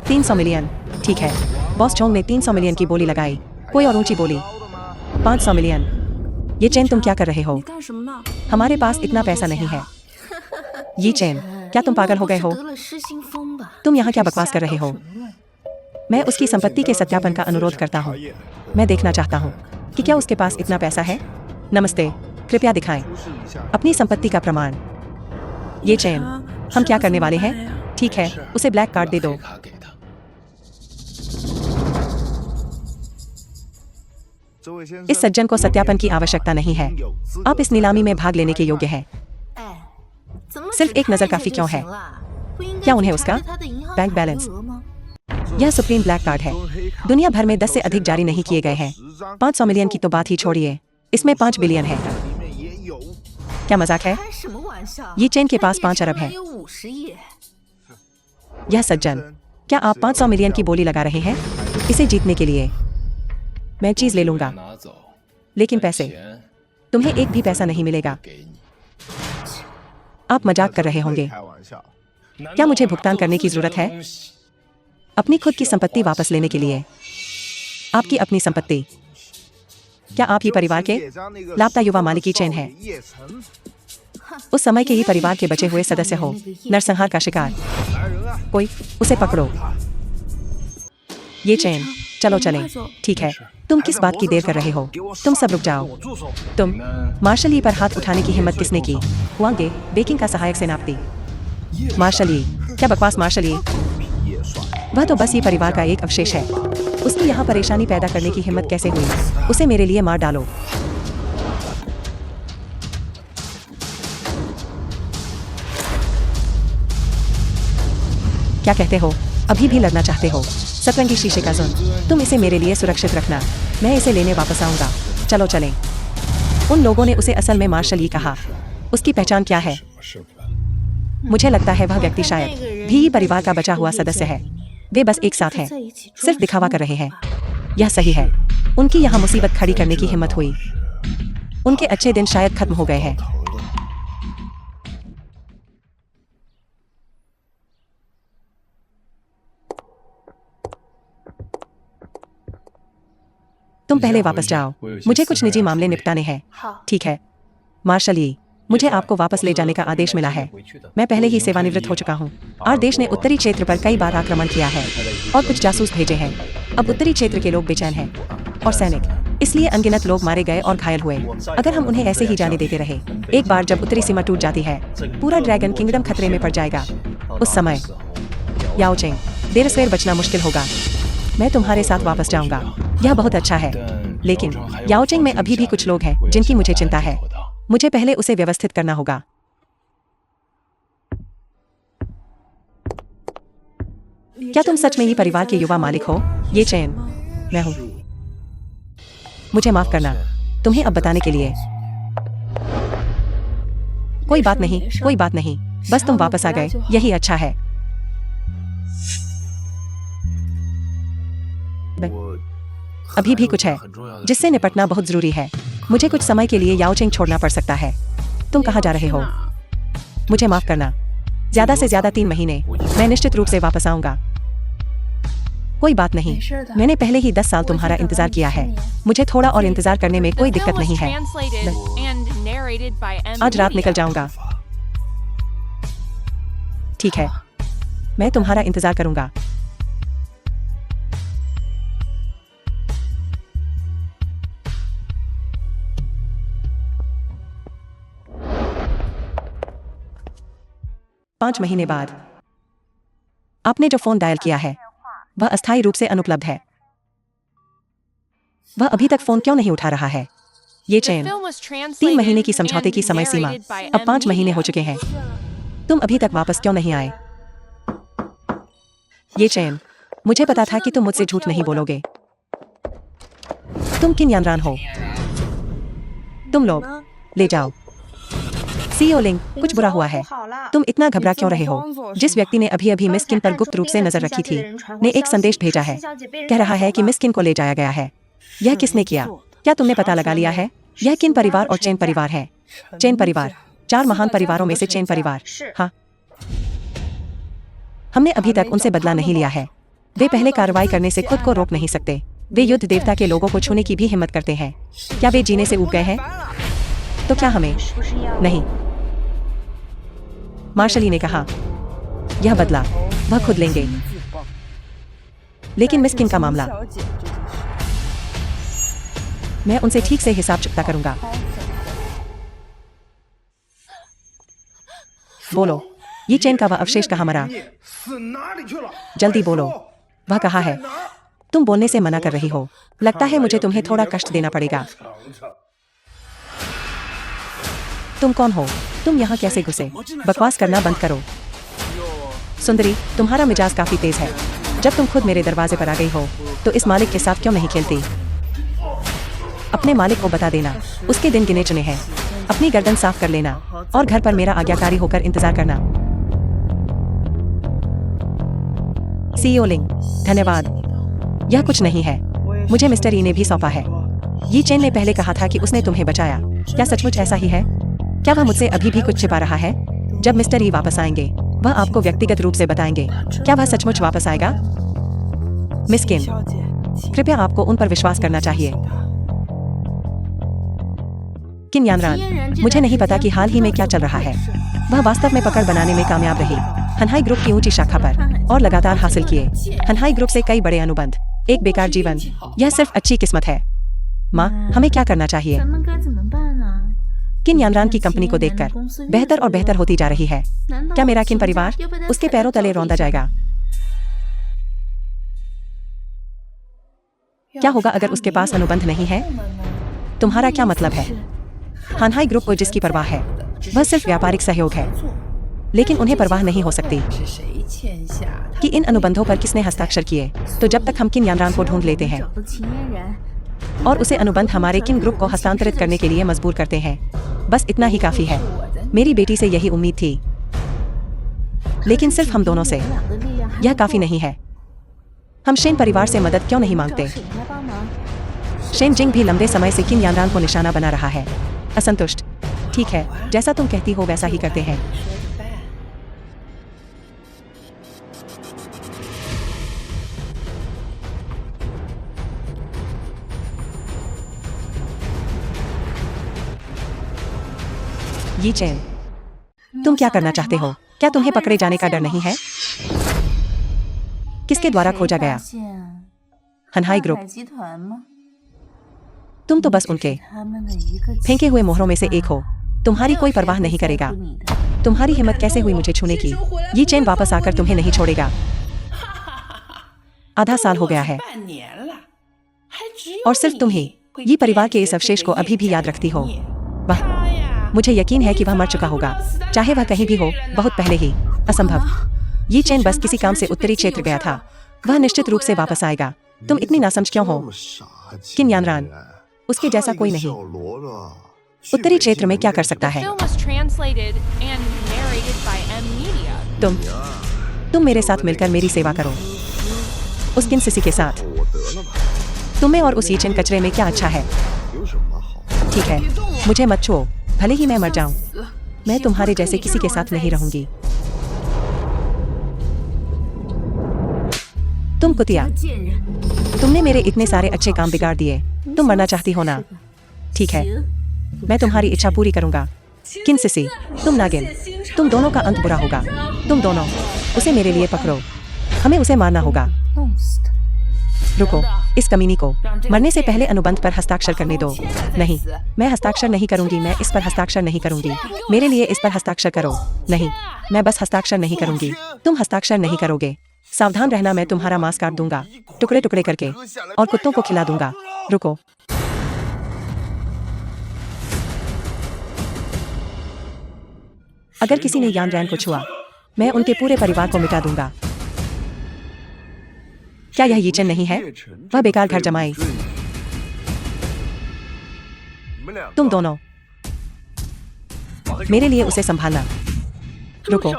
300 मिलियन। ठीक है, बॉस चोंग ने 300 मिलियन की बोली लगाई। कोई और ऊंची बोली? 500 मिलियन। ये चेन तुम क्या कर रहे हो? हमारे पास इतना पैसा नहीं है। ये चेन, क्या तुम पागल हो गए हो? तुम यहाँ क्या बकवास कर रहे हो? मैं उसकी संपत्ति के सत्यापन का अनुरोध करता हूँ। मैं देखना चाहता हूँ कि क्या उसके पास इतना पैसा है। नमस्ते, कृपया दिखाएं अपनी संपत्ति का प्रमाण। ये चेन, हम क्या करने वाले हैं? ठीक है, उसे ब्लैक कार्ड दे दो। इस सज्जन को सत्यापन की आवश्यकता नहीं है। आप इस नीलामी में भाग लेने के योग्य हैं। सिर्फ एक नजर काफी क्यों है? क्या उन्हें उसका बैंक बैलेंस? यह सुप्रीम ब्लैक कार्ड है। दुनिया भर में 10 से अधिक जारी नहीं किए गए हैं। 500 मिलियन की तो बात ही छोड़िए, इसमें 5 बिलियन है। क्या मजाक है? ये चेन के पास 5 अरब है। यह सज्जन, क्या आप 500 मिलियन की बोली लगा रहे हैं इसे जीतने के लिए? मैं चीज ले लूंगा, लेकिन पैसे, तुम्हें एक भी पैसा नहीं मिलेगा। आप मजाक कर रहे होंगे। क्या मुझे भुगतान करने की जरूरत है अपनी खुद की संपत्ति वापस लेने के लिए? आपकी अपनी संपत्ति? क्या आप ही परिवार के लापता युवा मालिक की चेन है? उस समय के ही परिवार के बचे हुए सदस्य हो, नरसंहार का शिकार। कोई उसे पकड़ो। ये चेन, चलो चलें। ठीक है, तुम किस बात की देर कर रहे हो? तुम सब रुक जाओ। तुम मार्शल यी पर हाथ उठाने की हिम्मत किसने की? हुआंगे, बेकिंग का सहायक सेनापति। मार्शल यी? क्या बकवास मार्शल यी? वह तो बस ये परिवार का एक अवशेष है। उसकी यहाँ परेशानी पैदा करने की हिम्मत कैसे हुई? उसे मेरे लिए मार डालो। क्या कहते हो? अभी भी लड़ना चाहते हो? सतरंगी शीशे का जोन, तुम इसे मेरे लिए सुरक्षित रखना, मैं इसे लेने वापस आऊंगा। चलो चलें। उन लोगों ने उसे असल में मार्शल यी कहा। उसकी पहचान क्या है? मुझे लगता है वह व्यक्ति शायद भी परिवार का बचा हुआ सदस्य है। वे बस एक साथ हैं, सिर्फ दिखावा कर रहे हैं। यह सही है। उनकी यहाँ मुसीबत खड़ी करने की हिम्मत हुई। उनके अच्छे दिन शायद खत्म हो गए हैं। तुम पहले वापस जाओ, मुझे कुछ निजी मामले निपटाने हैं। ठीक है मार्शल यी, मुझे आपको वापस ले जाने का आदेश मिला है। मैं पहले ही सेवानिवृत्त हो चुका हूँ। आर देश ने उत्तरी क्षेत्र पर कई बार आक्रमण किया है और कुछ जासूस भेजे हैं। अब उत्तरी क्षेत्र के लोग बेचैन हैं और सैनिक, इसलिए अनगिनत लोग मारे गए और घायल हुए। अगर हम उन्हें ऐसे ही जाने देते रहे, एक बार जब उत्तरी सीमा टूट जाती है, पूरा ड्रैगन किंगडम खतरे में पड़ जाएगा। उस समय याओ चेंग, देर सवेर बचना मुश्किल होगा। मैं तुम्हारे साथ वापस जाऊंगा, यह बहुत अच्छा है। लेकिन याओ चेंग में अभी भी कुछ लोग हैं जिनकी मुझे चिंता है। मुझे पहले उसे व्यवस्थित करना होगा। क्या तुम सच में ये परिवार के युवा मालिक हो? ये चेन, मैं हूं। मुझे माफ करना, तुम्हें अब बताने के लिए। कोई बात नहीं, कोई बात नहीं, बस तुम वापस आ गए, यही अच्छा है। अभी भी कुछ है जिससे निपटना बहुत जरूरी है। मुझे कुछ समय के लिए याओ चेंग छोड़ना पड़ सकता है। तुम कहाँ जा रहे हो? मुझे माफ करना, ज्यादा से ज्यादा 3 महीने। मैं निश्चित रूप से वापस आऊंगा। कोई बात नहीं, मैंने पहले ही 10 साल तुम्हारा इंतजार किया है। मुझे थोड़ा और इंतजार करने में कोई दिक्कत नहीं है। narrated by M. आज रात निकल Media. जाऊंगा। ठीक है, मैं तुम्हारा इंतजार करूंगा। पांच महीने बाद आपने जो फोन डायल किया है वह अस्थायी रूप से अनुपलब्ध है। वह अभी तक फोन क्यों नहीं उठा रहा है? ये The चैन film was 3 महीने की translated समझौते की and समय सीमा narrated by अब M. 5 महीने हो Media. चुके हैं। तुम अभी तक वापस क्यों नहीं आए? ये चैन, मुझे पता था कि तुम मुझसे झूठ नहीं बोलोगे। तुम किन यानरान हो? तुम लोग ले जाओ। सीईओ लिंग, कुछ बुरा हुआ है। तुम इतना घबरा क्यों रहे हो? जिस व्यक्ति ने अभी अभी मिस किन पर गुप्त रूप से नजर रखी थी ने एक संदेश भेजा है। कह रहा है कि मिस किन को ले जाया गया है। यह किसने किया? क्या तुमने पता लगा लिया है? यह किन परिवार और चेन परिवार है? चेन परिवार 4 महान परिवारों में से चेन परिवार। हाँ, हमने अभी तक उनसे बदला नहीं लिया है। वे पहले कार्रवाई करने से खुद को रोक नहीं सकते। वे युद्ध देवता के लोगों को छूने की भी हिम्मत करते हैं। क्या वे जीने से ऊब गए हैं? तो क्या हमें? नहीं। मार्शली ने कहा, यह बदला वह खुद लेंगे। लेकिन मिस किन का मामला, मैं उनसे ठीक से हिसाब चुकता करूंगा। बोलो, ये चैन का वह अवशेष कहाँ मरा? जल्दी बोलो, वह कहाँ है? तुम बोलने से मना कर रही हो। लगता है मुझे तुम्हें थोड़ा कष्ट देना पड़ेगा। तुम कौन हो? तुम यहाँ कैसे घुसे? बकवास करना बंद करो। सुंदरी, तुम्हारा मिजाज काफी तेज है। जब तुम खुद मेरे दरवाजे पर आ गई हो तो इस मालिक के साथ क्यों नहीं खेलती? अपने मालिक को बता देना, उसके दिन गिने चुने हैं। अपनी गर्दन साफ कर लेना और घर पर मेरा आज्ञाकारी होकर इंतजार करना। सीईओ लिंग, धन्यवाद। यह कुछ नहीं है, मुझे मिस्टर ई ने भी सौंपा है। यी चेन ने पहले कहा था कि उसने तुम्हें बचाया। क्या सचमुच ऐसा ही है? क्या वह मुझसे अभी भी कुछ छिपा रहा है? जब मिस्टर ई वापस आएंगे वह आपको व्यक्तिगत रूप से बताएंगे। क्या वह सचमुच वापस आएगा? मिस किन, कृपया आपको उन पर विश्वास करना चाहिए। किन यानरान, मुझे नहीं पता कि हाल ही में क्या चल रहा है। वह वास्तव में पकड़ बनाने में कामयाब रही। हनहाई ग्रुप की ऊंची शाखा पर और लगातार हासिल किए। हनहाई ग्रुप से कई बड़े अनुबंध, एक बेकार जीवन। यह सिर्फ अच्छी किस्मत है। माँ, हमें क्या करना चाहिए? किन यानरान की कंपनी को देखकर बेहतर और बेहतर होती जा रही है। क्या मेरा किन परिवार उसके पैरों तले रौंदा जाएगा? क्या होगा अगर उसके पास अनुबंध नहीं है? तुम्हारा क्या मतलब है? हानहाई ग्रुप को जिसकी परवाह है वह सिर्फ व्यापारिक सहयोग है, लेकिन उन्हें परवाह नहीं हो सकती कि इन अनुबंधों पर किसने हस्ताक्षर किए। तो जब तक हम किन यानरान को ढूंढ लेते हैं और उसे अनुबंध हमारे किन ग्रुप को हस्तांतरित करने के लिए मजबूर करते हैं, बस इतना ही काफी है। मेरी बेटी से यही उम्मीद थी, लेकिन सिर्फ हम दोनों से यह काफी नहीं है। हम शेन परिवार से मदद क्यों नहीं मांगते? शेन जिंग भी लंबे समय से किन यानरान को निशाना बना रहा है। असंतुष्ट, ठीक है, जैसा तुम कहती हो वैसा ही करते हैं। ये चैन, तुम क्या करना चाहते हो? क्या तुम्हें पकड़े जाने का डर नहीं है? किसके द्वारा खोजा गया? हनहाई ग्रुप। तुम तो बस उनके फेंके हुए मोहरों में से एक हो। तुम्हारी कोई परवाह नहीं करेगा। तुम्हारी हिम्मत कैसे हुई मुझे छूने की? ये चैन वापस आकर तुम्हें नहीं छोड़ेगा। आधा साल हो गया है और सिर्फ तुम ही ये परिवार के इस अवशेष को अभी भी याद रखती हो। वाह, मुझे यकीन है कि वह मर चुका होगा, चाहे वह कहीं भी हो, बहुत पहले ही। असंभव, ये चैन बस किसी काम से उत्तरी क्षेत्र गया था। वह निश्चित रूप से वापस आएगा। तुम इतनी नासमझ क्यों हो? किन यानरान, उसके जैसा कोई नहीं उत्तरी क्षेत्र में क्या कर सकता The है? film was translated and narrated by M. Media. तुम मेरे साथ मिलकर मेरी सेवा करो। उस किन सिसी के साथ तुम्हें और उस यीचेन कचरे में क्या अच्छा है? ठीक है, मुझे मत छुओ, भले ही मैं मर जाऊं। मैं तुम्हारे जैसे किसी के साथ नहीं रहूंगी। तुम कुतिया, तुमने मेरे इतने सारे अच्छे काम बिगाड़ दिए। तुम मरना चाहती हो ना? ठीक है, मैं तुम्हारी इच्छा पूरी करूंगा। किन सिसी, तुम नागिन, तुम दोनों का अंत बुरा होगा। तुम दोनों उसे मेरे लिए पकड़ो, हमें उसे मारना होगा। रुको, इस कमीनी को मरने से पहले अनुबंध पर हस्ताक्षर करने दो। नहीं, मैं हस्ताक्षर नहीं करूंगी, मैं इस पर हस्ताक्षर नहीं करूंगी। मेरे लिए इस पर हस्ताक्षर करो। नहीं, मैं बस हस्ताक्षर नहीं करूंगी, तुम हस्ताक्षर नहीं करोगे। सावधान रहना, मैं तुम्हारा मांस काट दूंगा टुकड़े टुकड़े करके और कुत्तों को खिला दूंगा। रुको, अगर किसी ने यान रैन को छुआ, मैं उनके पूरे परिवार को मिटा दूंगा। क्या यह यीचेन नहीं है? वह बेकार घर जमाई। तुम दोनों मेरे लिए उसे संभालना। रुको,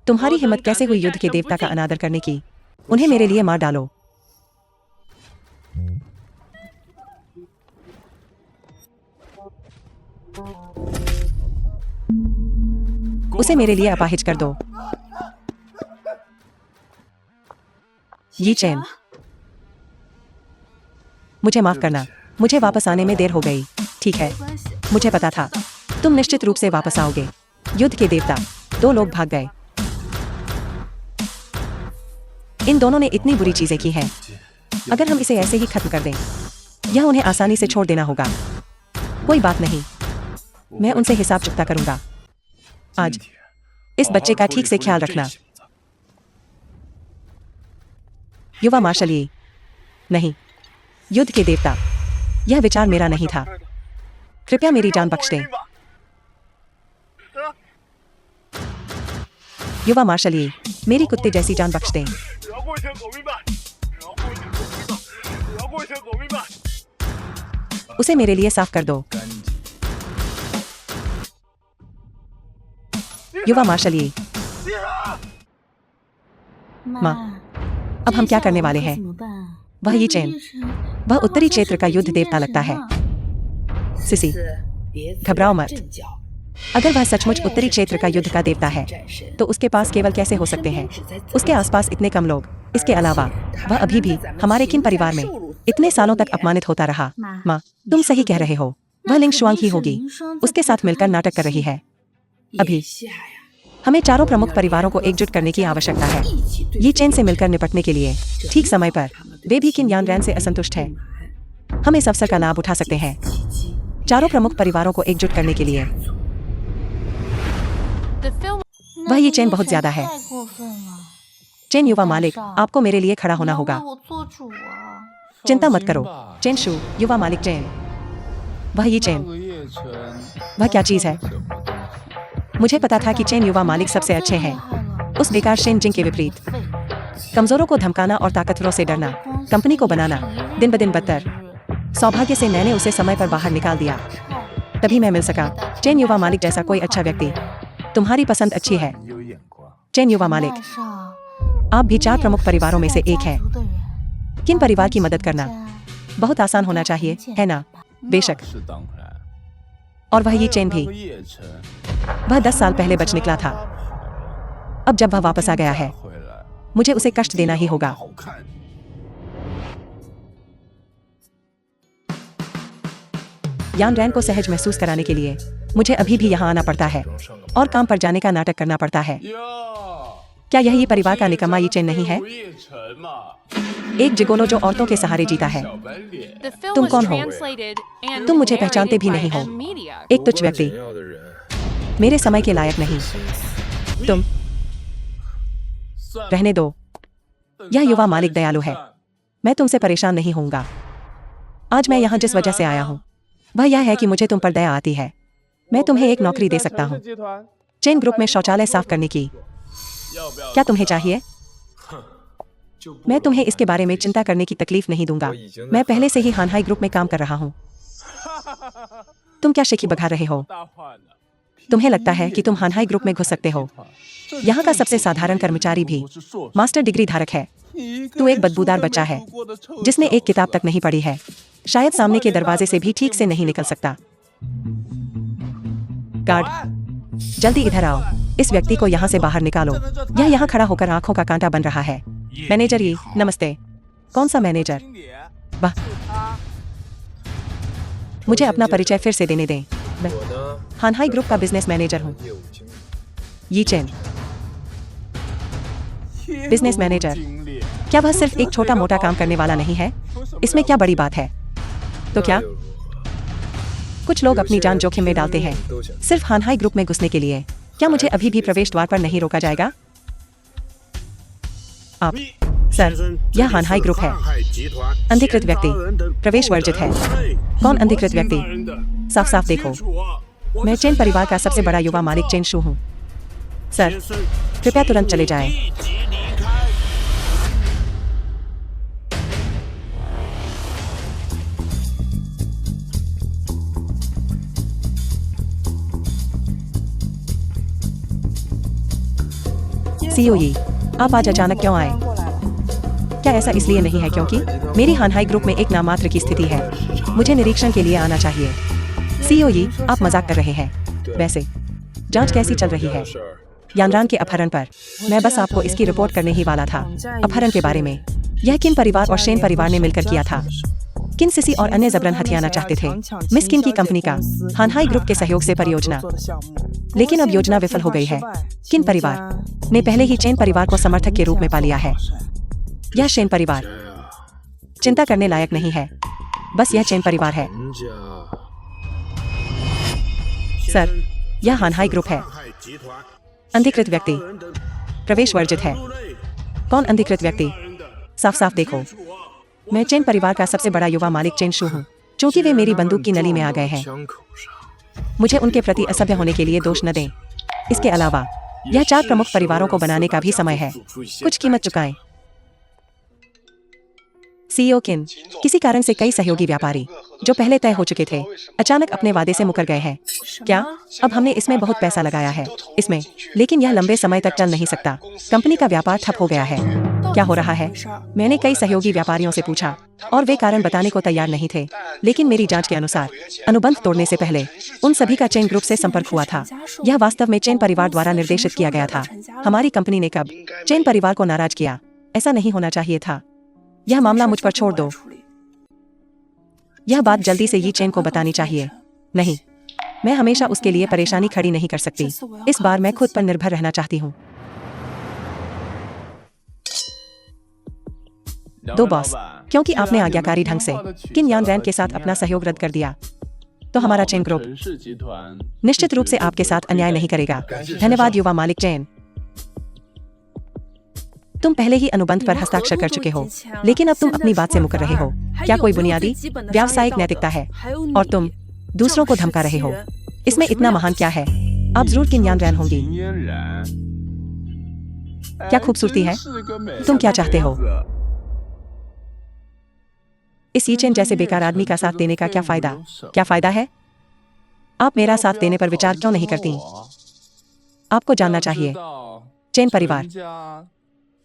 तुम्हारी हिम्मत कैसे हुई युद्ध के देवता का अनादर करने की? उन्हें मेरे लिए मार डालो। उसे मेरे लिए अपाहिज कर दो। ये चैन, मुझे माफ करना, मुझे वापस आने में देर हो गई। ठीक है, मुझे पता था तुम निश्चित रूप से वापस आओगे। युद्ध के देवता, 2 लोग भाग गए। इन दोनों ने इतनी बुरी चीजें की हैं। अगर हम इसे ऐसे ही खत्म कर दें, यह उन्हें आसानी से छोड़ देना होगा। कोई बात नहीं, मैं उनसे हिसाब चुकता करूंगा। आज इस बच्चे का ठीक से ख्याल रखना। युवा मार्शल ये नहीं, युद्ध के देवता, यह विचार मेरा नहीं था। कृपया मेरी जान बख्श दें। युवा मार्शल ये मेरी कुत्ते जैसी जान बख्श दें। उसे मेरे लिए साफ कर दो। युवा मार्शल ये माँ, अब हम क्या करने वाले हैं? वह ये चैन, वह उत्तरी क्षेत्र का युद्ध देवता लगता है। सिसी, घबराओ मत। अगर वह सचमुच उत्तरी क्षेत्र का युद्ध का देवता है, तो उसके पास केवल कैसे हो सकते हैं? उसके आसपास इतने कम लोग। इसके अलावा वह अभी भी हमारे किन परिवार में इतने सालों तक अपमानित होता रहा। माँ, तुम सही कह रहे हो, वह लिंग शुआंग ही होगी। उसके साथ मिलकर नाटक कर रही है। अभी हमें चारों प्रमुख परिवारों को एकजुट करने की आवश्यकता है, ये चैन से मिलकर निपटने के लिए ठीक समय पर। वे भी किन यान रैन से असंतुष्ट हैं। हम इस अवसर का लाभ उठा सकते हैं, चारों प्रमुख परिवारों को एकजुट करने के लिए। वह ये चैन बहुत ज्यादा है। चैन युवा मालिक, आपको मेरे लिए खड़ा होना होगा। चिंता मत करो चैन शू, युवा मालिक चैन। वह ये चैन, वह क्या चीज है? मुझे पता था कि चैन युवा मालिक सबसे अच्छे हैं। उस बेकार शेन जिंग के विपरीत, कमजोरों को धमकाना और ताकतवरों से डरना, कंपनी को बनाना दिन ब दिन बदतर। सौभाग्य से मैंने उसे समय पर बाहर निकाल दिया, तभी मैं मिल सका। चैन युवा मालिक जैसा कोई अच्छा व्यक्ति। तुम्हारी पसंद अच्छी है चैन युवा मालिक। आप भी 4 प्रमुख परिवारों में से एक हैं। किन परिवार की मदद करना बहुत आसान होना चाहिए, है ना? बेशक। और वह ये चैन भी, वह 10 साल पहले बच निकला था। अब जब वह वापस आ गया है, मुझे उसे कष्ट देना ही होगा। यान रैन को सहज महसूस कराने के लिए मुझे अभी भी यहाँ आना पड़ता है और काम पर जाने का नाटक करना पड़ता है। क्या यही परिवार का निकम्मा ये चैन नहीं है? एक जिगोलो जो औरतों के सहारे जीता है। तुम कौन हो? तुम मुझे पहचानते भी नहीं हो। एक तुच्छ व्यक्ति, मेरे समय के लायक नहीं। तुम रहने दो। यह युवा मालिक दयालु है, मैं तुमसे परेशान नहीं होऊंगा। आज मैं यहाँ जिस वजह से आया हूँ वह यह है कि मुझे तुम पर दया आती है। मैं तुम्हें एक नौकरी दे सकता हूँ, चेन ग्रुप में शौचालय साफ करने की। क्या तुम्हें चाहिए? मैं तुम्हें इसके बारे में चिंता करने की तकलीफ नहीं दूंगा। मैं पहले से ही हानहाई ग्रुप में काम कर रहा हूँ। तुम क्या शेखी बघा रहे हो? तुम्हें लगता है कि तुम हानहाई ग्रुप में घुस सकते हो? यहाँ का सबसे साधारण कर्मचारी भी मास्टर डिग्री धारक है। तू एक बदबूदार बच्चा है जिसने एक किताब तक नहीं पढ़ी है। शायद सामने के दरवाजे से भी ठीक से नहीं निकल सकता। गार्ड, जल्दी इधर आओ। इस व्यक्ति को यहाँ से बाहर निकालो। यह यहाँ खड़ा होकर आंखों का कांटा बन रहा है। मैनेजर ये, नमस्ते। कौन सा मैनेजर? वाह, मुझे अपना परिचय फिर से देने दें। मैं हानहाई ग्रुप का बिजनेस मैनेजर हूँ। यी चेन, बिजनेस मैनेजर। क्या वह सिर्फ एक छोटा मोटा काम करने वाला नहीं है? इसमें क्या बड़ी बात है? तो क्या कुछ लोग अपनी जान जोखिम में डालते हैं सिर्फ हानहाई ग्रुप में घुसने के लिए? क्या मुझे अभी भी प्रवेश द्वार पर नहीं रोका जाएगा? आप सर, यह हानहाई ग्रुप है। अनधिकृत व्यक्ति, प्रवेश वर्जित है। कौन अनधिकृत व्यक्ति? साफ साफ देखो, मैं चेन परिवार का सबसे बड़ा युवा मालिक चेन शू हूँ। सर, कृपया तुरंत चले जाएं। सीईओ यी, आप आज अचानक क्यों आए? क्या ऐसा इसलिए नहीं है क्योंकि मेरी हानहाई ग्रुप में एक नामात्र की स्थिति है? मुझे निरीक्षण के लिए आना चाहिए। सीईओ यी, आप मजाक कर रहे हैं। वैसे जांच कैसी चल रही है? यानरान के अपहरण पर। मैं बस आपको इसकी रिपोर्ट करने ही वाला था। अपहरण के बारे में। यह किन परिवार और शेन परिवार ने मिलकर किया था? किन सिसी और अन्य जबरन हथियाना चाहते थे? मिस किन की कंपनी का हानहाई ग्रुप के सहयोग से परियोजना। लेकिन अब योजना विफल हो गई है। किन परिवार ने पहले ही चेन परिवार को समर्थक के रूप में पा लिया है? यह शेन परिवार चिंता करने लायक नहीं है। बस यह चेन परिवार है। सर, यह हानहाई ग्रुप है। अनधिकृत व्यक्ति, प्रवेश वर्जित है। कौन अनधिकृत व्यक्ति? साफ साफ देखो, मैं चेन परिवार का सबसे बड़ा युवा मालिक चेन शू हूँ। चूंकि वे मेरी बंदूक की नली में आ गए हैं, मुझे उनके प्रति असभ्य होने के लिए दोष न दें। इसके अलावा यह 4 प्रमुख परिवारों को बनाने का भी समय है। कुछ कीमत चुकाएं। सीईओ किन, किसी कारण से कई सहयोगी व्यापारी जो पहले तय हो चुके थे अचानक अपने वादे से मुकर गए हैं। क्या? अब हमने इसमें बहुत पैसा लगाया है इसमें, लेकिन यह लंबे समय तक चल नहीं सकता। कंपनी का व्यापार ठप हो गया है। क्या हो रहा है? मैंने कई सहयोगी व्यापारियों से पूछा और वे कारण बताने को तैयार नहीं थे। लेकिन मेरी जांच के अनुसार अनुबंध तोड़ने से पहले उन सभी का चेन ग्रुप से संपर्क हुआ था। यह वास्तव में चेन परिवार द्वारा निर्देशित किया गया था। हमारी कंपनी ने कब चेन परिवार को नाराज किया? ऐसा नहीं होना चाहिए था। यह मामला मुझ पर छोड़ दो। यह बात जल्दी से यी चेन को बतानी चाहिए। नहीं, मैं हमेशा उसके लिए परेशानी खड़ी नहीं कर सकती। इस बार मैं खुद पर निर्भर रहना चाहती हूँ। 2 बॉस, क्योंकि आपने आज्ञाकारी ढंग से किन यान रैन के साथ अपना सहयोग रद्द कर दिया, तो हमारा चेन ग्रुप निश्चित रूप से आपके साथ अन्याय नहीं करेगा। धन्यवाद युवा मालिक चेन। तुम पहले ही अनुबंध पर हस्ताक्षर कर चुके हो, लेकिन अब तुम अपनी बात से मुकर रहे हो। क्या कोई बुनियादी व्यावसायिक नैतिकता है? और तुम दूसरों को धमका रहे हो। इसमें इतना महान क्या है? आप जरूर किन यान रैन होंगी। क्या खूबसूरती है? तुम क्या चाहते हो? इस यी चेन जैसे बेकार आदमी का साथ देने का क्या फायदा? क्या फायदा है? आप मेरा साथ देने पर विचार क्यों नहीं करती? आपको जानना चाहिए, चेन परिवार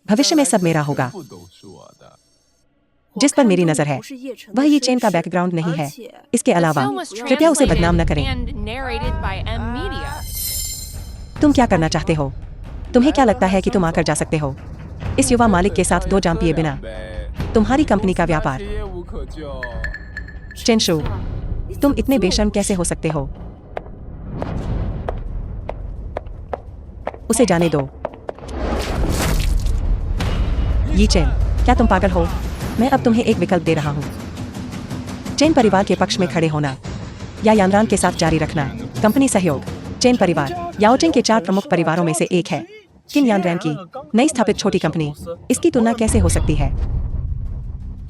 भविष्य में सब मेरा होगा। जिस पर मेरी नजर है वह ये चेन का बैकग्राउंड नहीं है। इसके अलावा कृपया उसे बदनाम न करें। and narrated by M Media. तुम क्या करना चाहते हो? तुम्हें क्या लगता है कि तुम आकर जा सकते हो इस युवा मालिक के साथ 2 जाम पिए बिना? तुम्हारी कंपनी का व्यापार। चेन शू, तुम इतने बेशर्म कैसे हो सकते हो? उसे जाने दो। यी चेन, क्या तुम पागल हो? मैं अब तुम्हें एक विकल्प दे रहा हूँ। चेन परिवार के पक्ष में खड़े होना या यानरान के साथ जारी रखना। कंपनी सहयोग। चेन परिवार याओचिंग के 4 प्रमुख परिवारों में से एक है। किन यानरैन की नई स्थापित छोटी कंपनी, इसकी तुलना कैसे हो सकती है?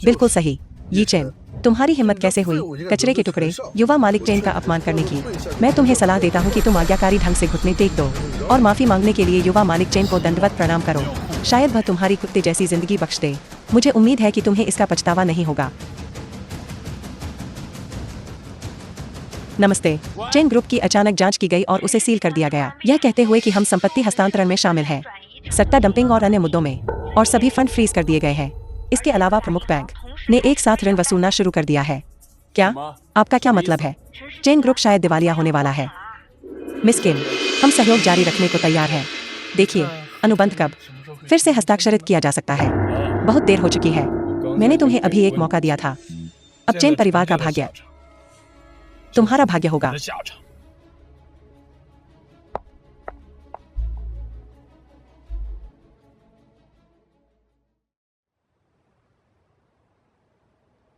बिल्कुल सही। यी चेन, तुम्हारी हिम्मत कैसे हुई कचरे के टुकड़े युवा मालिक चेन का अपमान करने की? मैं तुम्हें सलाह देता हूँ कि तुम आज्ञाकारी ढंग से घुटने टेक दो और माफी मांगने के लिए युवा मालिक चेन को दंडवत प्रणाम करो। शायद वह तुम्हारी कुत्ते जैसी जिंदगी बख्श दे। मुझे उम्मीद है कि तुम्हें इसका पछतावा नहीं होगा। नमस्ते। चेन ग्रुप की अचानक जांच की गई और उसे सील कर दिया गया, यह कहते हुए कि हम संपत्ति हस्तांतरण में शामिल हैं, सट्टा डंपिंग और अन्य मुद्दों में, और सभी फंड फ्रीज कर दिए गए हैं। इसके अलावा प्रमुख बैंक ने एक साथ ऋण वसूलना शुरू कर दिया है। क्या? आपका क्या मतलब है? चेन ग्रुप शायद दिवालिया होने वाला है। मिस किन, हम सहयोग जारी रखने को तैयार हैं। देखिए, अनुबंध कब फिर से हस्ताक्षरित किया जा सकता है? बहुत देर हो चुकी है। मैंने तुम्हें अभी एक मौका दिया था। अब चेन परिवार का भाग्य तुम्हारा भाग्य होगा। 的下场。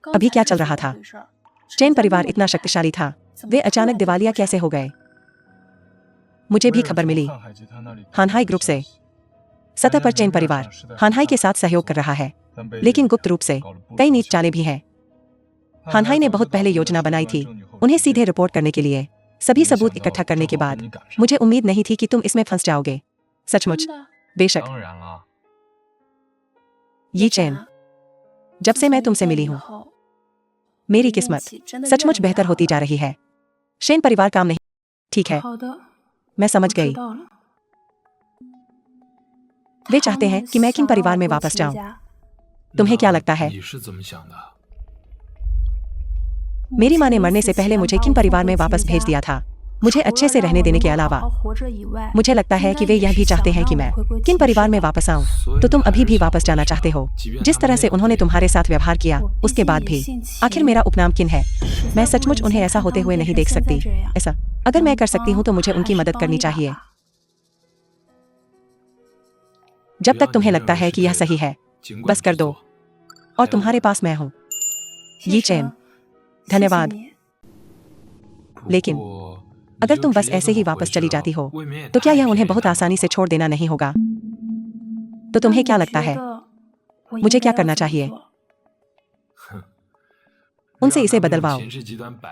अभी क्या चल रहा था? चैन परिवार इतना शक्तिशाली था, वे अचानक दिवालिया कैसे हो गए? मुझे भी खबर मिली हानहाई ग्रुप से। सतह पर चैन परिवार हानहाई के साथ सहयोग कर रहा है, लेकिन गुप्त रूप से कई नीच चालें भी हैं। हानहाई ने बहुत पहले योजना बनाई थी उन्हें सीधे रिपोर्ट करने के लिए। सभी सबूत इकट्ठा करने के बाद मुझे उम्मीद नहीं थी कि तुम इसमें फंस जाओगे। सचमुच? बेशक। 当然了， ये चैन, जब से मैं तुमसे मिली हूँ मेरी किस्मत सचमुच बेहतर होती जा रही है। शेन परिवार काम नहीं। ठीक है, मैं समझ गई। वे चाहते हैं कि मैं किन परिवार में वापस जाऊं। तुम्हें क्या लगता है? 你是怎么想的？ मेरी माँ ने मरने से पहले मुझे किन परिवार में वापस भेज दिया था, मुझे अच्छे से रहने देने के अलावा। मुझे लगता है कि वे यह भी चाहते हैं कि मैं किन परिवार में वापस आऊं। तो तुम अभी भी वापस जाना चाहते हो? जिस तरह से उन्होंने तुम्हारे साथ व्यवहार किया उसके बाद भी। आखिर मेरा उपनाम किन है? मैं सचमुच उन्हें ऐसा होते हुए नहीं देख सकती। ऐसा अगर मैं कर सकती हूँ तो मुझे उनकी मदद करनी चाहिए। जब तक तुम्हें लगता है कि यह सही है, बस कर दो। और तुम्हारे पास मैं हूँ। ये चैन, धन्यवाद। लेकिन अगर तुम बस ऐसे ही वापस चली जाती हो तो क्या यह उन्हें बहुत आसानी से छोड़ देना नहीं होगा? तो तुम्हें क्या लगता है मुझे क्या करना चाहिए? उनसे इसे बदलवाओ।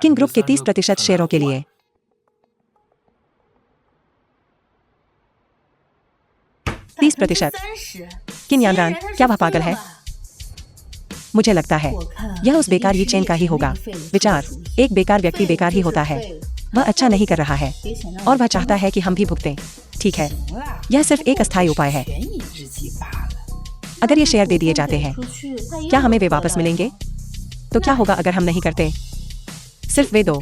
किन ग्रुप के 30% शेयरों के लिए? % 30%? किन यानरान, क्या वह पागल है? मुझे लगता है यह उस बेकार ये चैन का ही होगा। विचार, एक बेकार व्यक्ति बेकार ही होता है। वह अच्छा नहीं कर रहा है और वह चाहता है कि हम भी भुगतें। ठीक है, यह सिर्फ एक अस्थायी उपाय है। अगर ये शेयर दे दिए जाते हैं, क्या हमें वे वापस मिलेंगे? तो क्या होगा अगर हम नहीं करते? सिर्फ वे दो,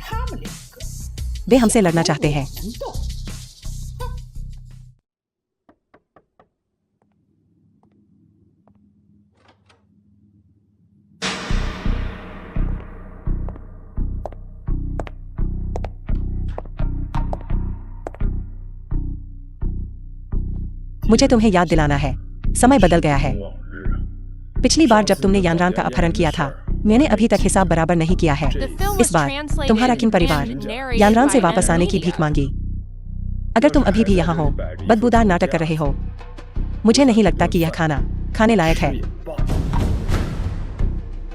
वे हमसे लड़ना चाहते हैं। मुझे तुम्हें याद दिलाना है, समय बदल गया है। पिछली बार जब तुमने यानरान का अपहरण किया था, मैंने अभी तक हिसाब बराबर नहीं किया है। The film इस was बार translated तुम्हारा किन परिवार and narrated यानरान से by वापस आने की Media. भीख मांगी? अगर तुम अभी भी यहाँ हो, बदबूदार नाटक कर रहे हो, मुझे नहीं लगता कि यह खाना खाने लायक है।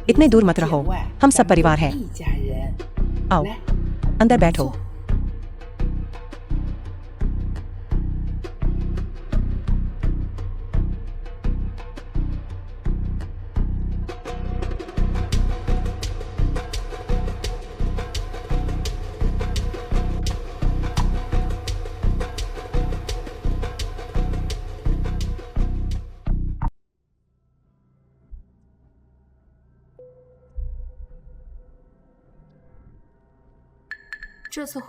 इतने दूर मत रहो, हम सब परिवार हैं। आओ, अंदर बैठो।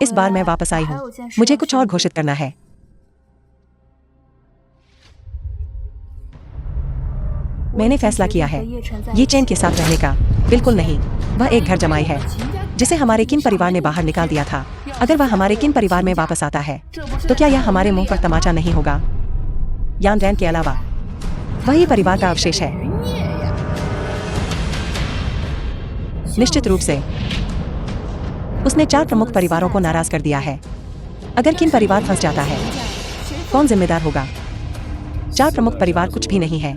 इस बार मैं वापस आई हूँ, मुझे कुछ और घोषित करना है। मैंने फैसला किया है, ये चैन के साथ रहने का। बिल्कुल नहीं, वह एक घर जमाई है जिसे हमारे किन परिवार ने बाहर निकाल दिया था। अगर वह हमारे किन परिवार में वापस आता है तो क्या यह हमारे मुंह पर तमाचा नहीं होगा? यान रैन के अलावा वही परिवार का अवशेष है। निश्चित रूप से उसने 4 प्रमुख परिवारों को नाराज कर दिया है। अगर किन परिवार फंस जाता है, कौन जिम्मेदार होगा? 4 प्रमुख परिवार कुछ भी नहीं है।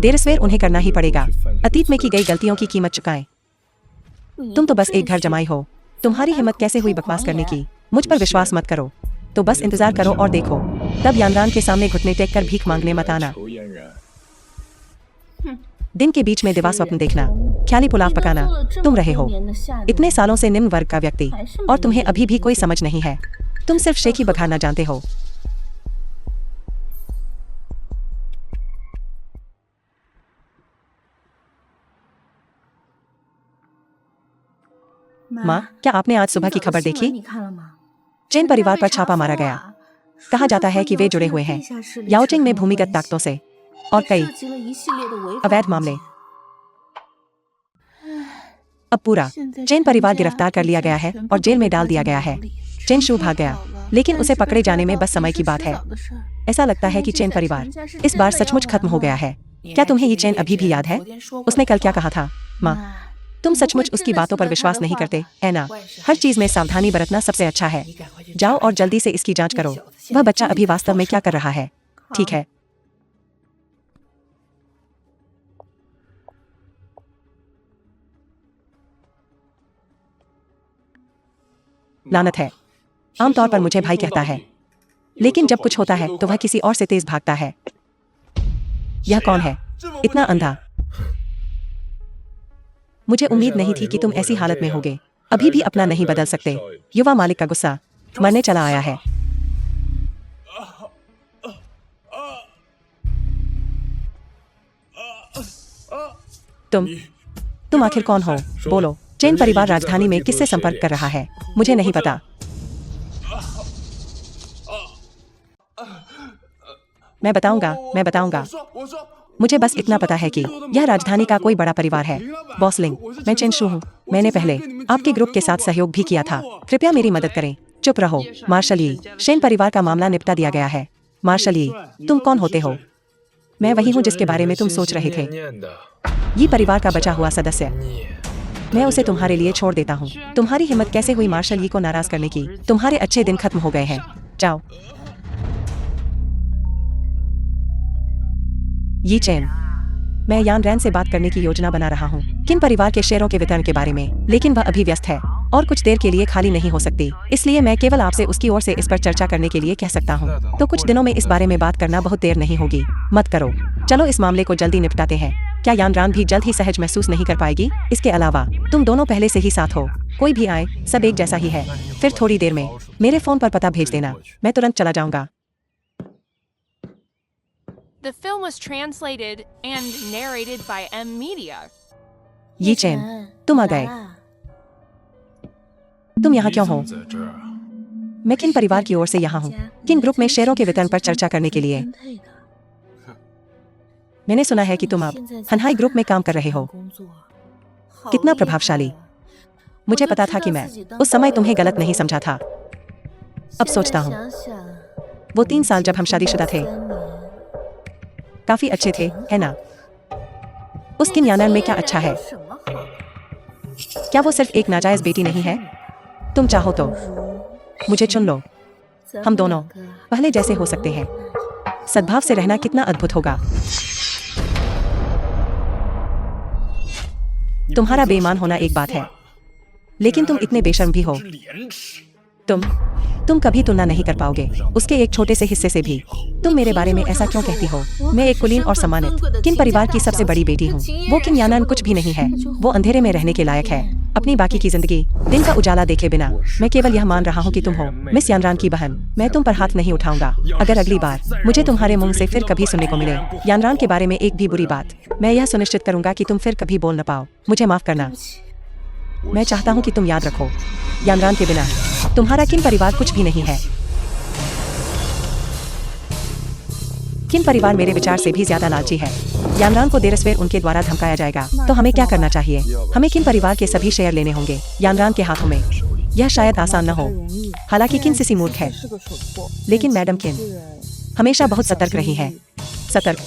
देर सवेर उन्हें करना ही पड़ेगा। अतीत में की गई गलतियों की कीमत चुकाएं। तुम तो बस एक घर जमाई हो। तुम्हारी हिम्मत कैसे हुई बकवास करने की? मुझ पर विश्वास मत करो, तो बस इंतजार करो और देखो। तब यानरान के सामने घुटने टेक कर भीख मांगने मत आना। 仇嫣然， दिन के बीच में दिवा स्वप्न देखना, ख्याली पुलाव पकाना, तुम रहे हो इतने सालों से निम्न वर्ग का व्यक्ति और तुम्हें अभी भी कोई समझ नहीं है। तुम सिर्फ शेखी बघारना जानते हो। माँ, क्या आपने आज सुबह की खबर देखी? चैन परिवार पर छापा मारा गया। कहा जाता है कि वे जुड़े हुए हैं याओचिंग में भूमिगत ताकतों से और कई अवैध मामले। अब पूरा चेन परिवार गिरफ्तार कर लिया गया है और जेल में डाल दिया गया है। चेन शू भाग गया, लेकिन उसे पकड़े जाने में बस समय की बात है। ऐसा लगता है कि चेन परिवार इस बार सचमुच खत्म हो गया है। क्या तुम्हें ये चेन अभी भी याद है? उसने कल क्या कहा था? माँ, तुम सचमुच उसकी बातों पर विश्वास नहीं करते, है ना? हर चीज में सावधानी बरतना सबसे अच्छा है। जाओ और जल्दी से इसकी जांच करो। वह बच्चा अभी वास्तव में क्या कर रहा है? ठीक है। लानत है। आमतौर पर मुझे भाई कहता है, लेकिन जब कुछ होता है तो वह किसी और से तेज भागता है। यह कौन है? इतना अंधा। मुझे उम्मीद नहीं थी कि तुम ऐसी हालत में होगे। अभी भी अपना नहीं बदल सकते। युवा मालिक का गुस्सा मरने चला आया है। तुम आखिर कौन हो? बोलो। चेन परिवार राजधानी में किससे संपर्क कर रहा है? मुझे नहीं पता। मैं बताऊंगा। मुझे बस इतना पता है कि यह राजधानी का कोई बड़ा परिवार है। बॉस लिंग, मैं चेन शू हूँ। मैंने पहले आपके ग्रुप के साथ सहयोग भी किया था। कृपया मेरी मदद करें। चुप रहो। मार्शल यी, शेन परिवार का मामला निपटा दिया गया है। मार्शल यी, तुम कौन होते हो? मैं वही हूँ जिसके बारे में तुम सोच रहे थे। ये परिवार का बचा हुआ सदस्य। मैं उसे तुम्हारे लिए छोड़ देता हूँ। तुम्हारी हिम्मत कैसे हुई मार्शल यी को नाराज करने की? तुम्हारे अच्छे दिन खत्म हो गए हैं। जाओ। ये चेन, मैं यान रैन से बात करने की योजना बना रहा हूँ किन परिवार के शेयरों के वितरण के बारे में, लेकिन वह अभी व्यस्त है और कुछ देर के लिए खाली नहीं हो सकती। इसलिए मैं केवल आपसे उसकी ओर से इस पर चर्चा करने के लिए कह सकता हूँ। तो कुछ दिनों में इस बारे में बात करना बहुत देर नहीं होगी। मत करो। चलो इस मामले को जल्दी निपटाते हैं। क्या यान रान भी जल्द ही सहज महसूस नहीं कर पाएगी? इसके अलावा तुम दोनों पहले से ही साथ हो। कोई भी आए, सब एक जैसा ही है। फिर थोड़ी देर में मेरे फोन पर पता भेज देना। मैं तुरंत चला जाऊंगा। The film was translated and narrated by M Media. ये चेन, तुम आ गए। तुम यहाँ क्यों हो? मैं किन परिवार की ओर से यहाँ हूँ? किन ग्रुप में शेयरों के वितरण पर चर्चा करने के लिए? मैंने सुना है कि तुम अब हनहाई ग्रुप में काम कर रहे हो। कितना प्रभावशाली। मुझे पता था कि मैं उस समय तुम्हें गलत नहीं समझा था। अब सोचता हूँ, वो 3 साल जब हम शादीशुदा थे काफी अच्छे थे, है ना? उस किन यानन में क्या अच्छा है? क्या वो सिर्फ एक नाजायज बेटी नहीं है? तुम चाहो तो मुझे चुन लो। हम दोनों पहले जैसे हो सकते हैं। सद्भाव से रहना कितना अद्भुत होगा। तुम्हारा बेईमान होना एक बात है, लेकिन तुम इतने बेशर्म भी हो। तुम कभी तुलना नहीं कर पाओगे उसके एक छोटे से हिस्से से भी। तुम मेरे बारे में ऐसा क्यों कहती हो? मैं एक कुलीन और सम्मानित किन परिवार की सबसे बड़ी बेटी हूँ। वो किन यानन कुछ भी नहीं है। वो अंधेरे में रहने के लायक है। अपनी बाकी की जिंदगी दिन का उजाला देखे बिना मैं केवल यह मान रहा हूँ कि तुम हो मिस यानरान की बहन। मैं तुम पर हाथ नहीं उठाऊंगा अगर अगली बार मुझे तुम्हारे मुंह से फिर कभी सुनने को मिले यानरान के बारे में एक भी बुरी बात। मैं यह सुनिश्चित करूंगा कि तुम फिर कभी बोल न पाओ। मुझे माफ करना। मैं चाहता हूँ कि तुम याद रखो, यानरान के बिना तुम्हारा किन परिवार कुछ भी नहीं है। किन परिवार मेरे विचार से भी ज्यादा लालची है। यानरान को देर सवेर उनके द्वारा धमकाया जाएगा। तो हमें क्या करना चाहिए? हमें किन परिवार के सभी शेयर लेने होंगे यानरान के हाथों में। यह शायद आसान न हो, हालांकि किन सिसी मूर्ख है, लेकिन मैडम किन हमेशा बहुत सतर्क रही है। सतर्क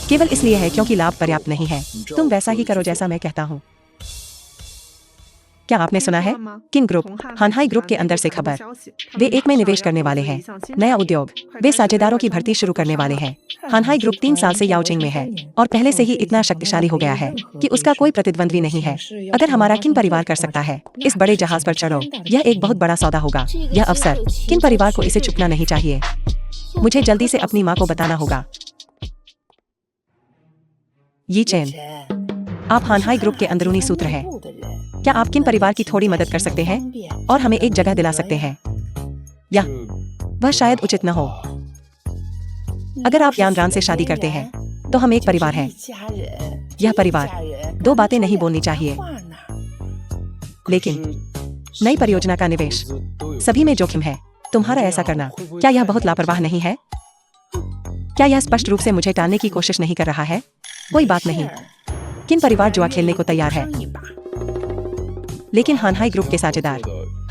केवल इसलिए है क्योंकि लाभ पर्याप्त नहीं है। तुम वैसा ही करो जैसा मैं कहता हूँ। क्या आपने सुना है? किन ग्रुप हानहाई ग्रुप के अंदर से खबर। वे एक में निवेश करने वाले हैं। नया उद्योग। वे साझेदारों की भर्ती शुरू करने वाले हैं। हानहाई ग्रुप 3 साल से याओजिंग में है और पहले से ही इतना शक्तिशाली हो गया है कि उसका कोई प्रतिद्वंद्वी नहीं है। अगर हमारा किन परिवार कर सकता है, इस बड़े जहाज पर चढ़ो। यह एक बहुत बड़ा सौदा होगा। यह अवसर किन परिवार को इसे चुकना नहीं चाहिए। मुझे जल्दी से अपनी माँ को बताना होगा। ये चेन, आप हानहाई ग्रुप के अंदरूनी सूत्र हैं। क्या आप किन परिवार की थोड़ी मदद कर सकते हैं और हमें एक जगह दिला सकते हैं? या वह शायद उचित न हो। अगर आप यानरान से शादी करते हैं तो हम एक परिवार हैं। यह परिवार 2 बातें नहीं बोलनी चाहिए, लेकिन नई परियोजना का निवेश सभी में जोखिम है। तुम्हारा ऐसा करना, क्या यह बहुत लापरवाह नहीं है? क्या यह स्पष्ट रूप से मुझे टालने की कोशिश नहीं कर रहा है? कोई बात नहीं। किन परिवार जुआ खेलने को तैयार है? लेकिन हानहाई ग्रुप के साझेदार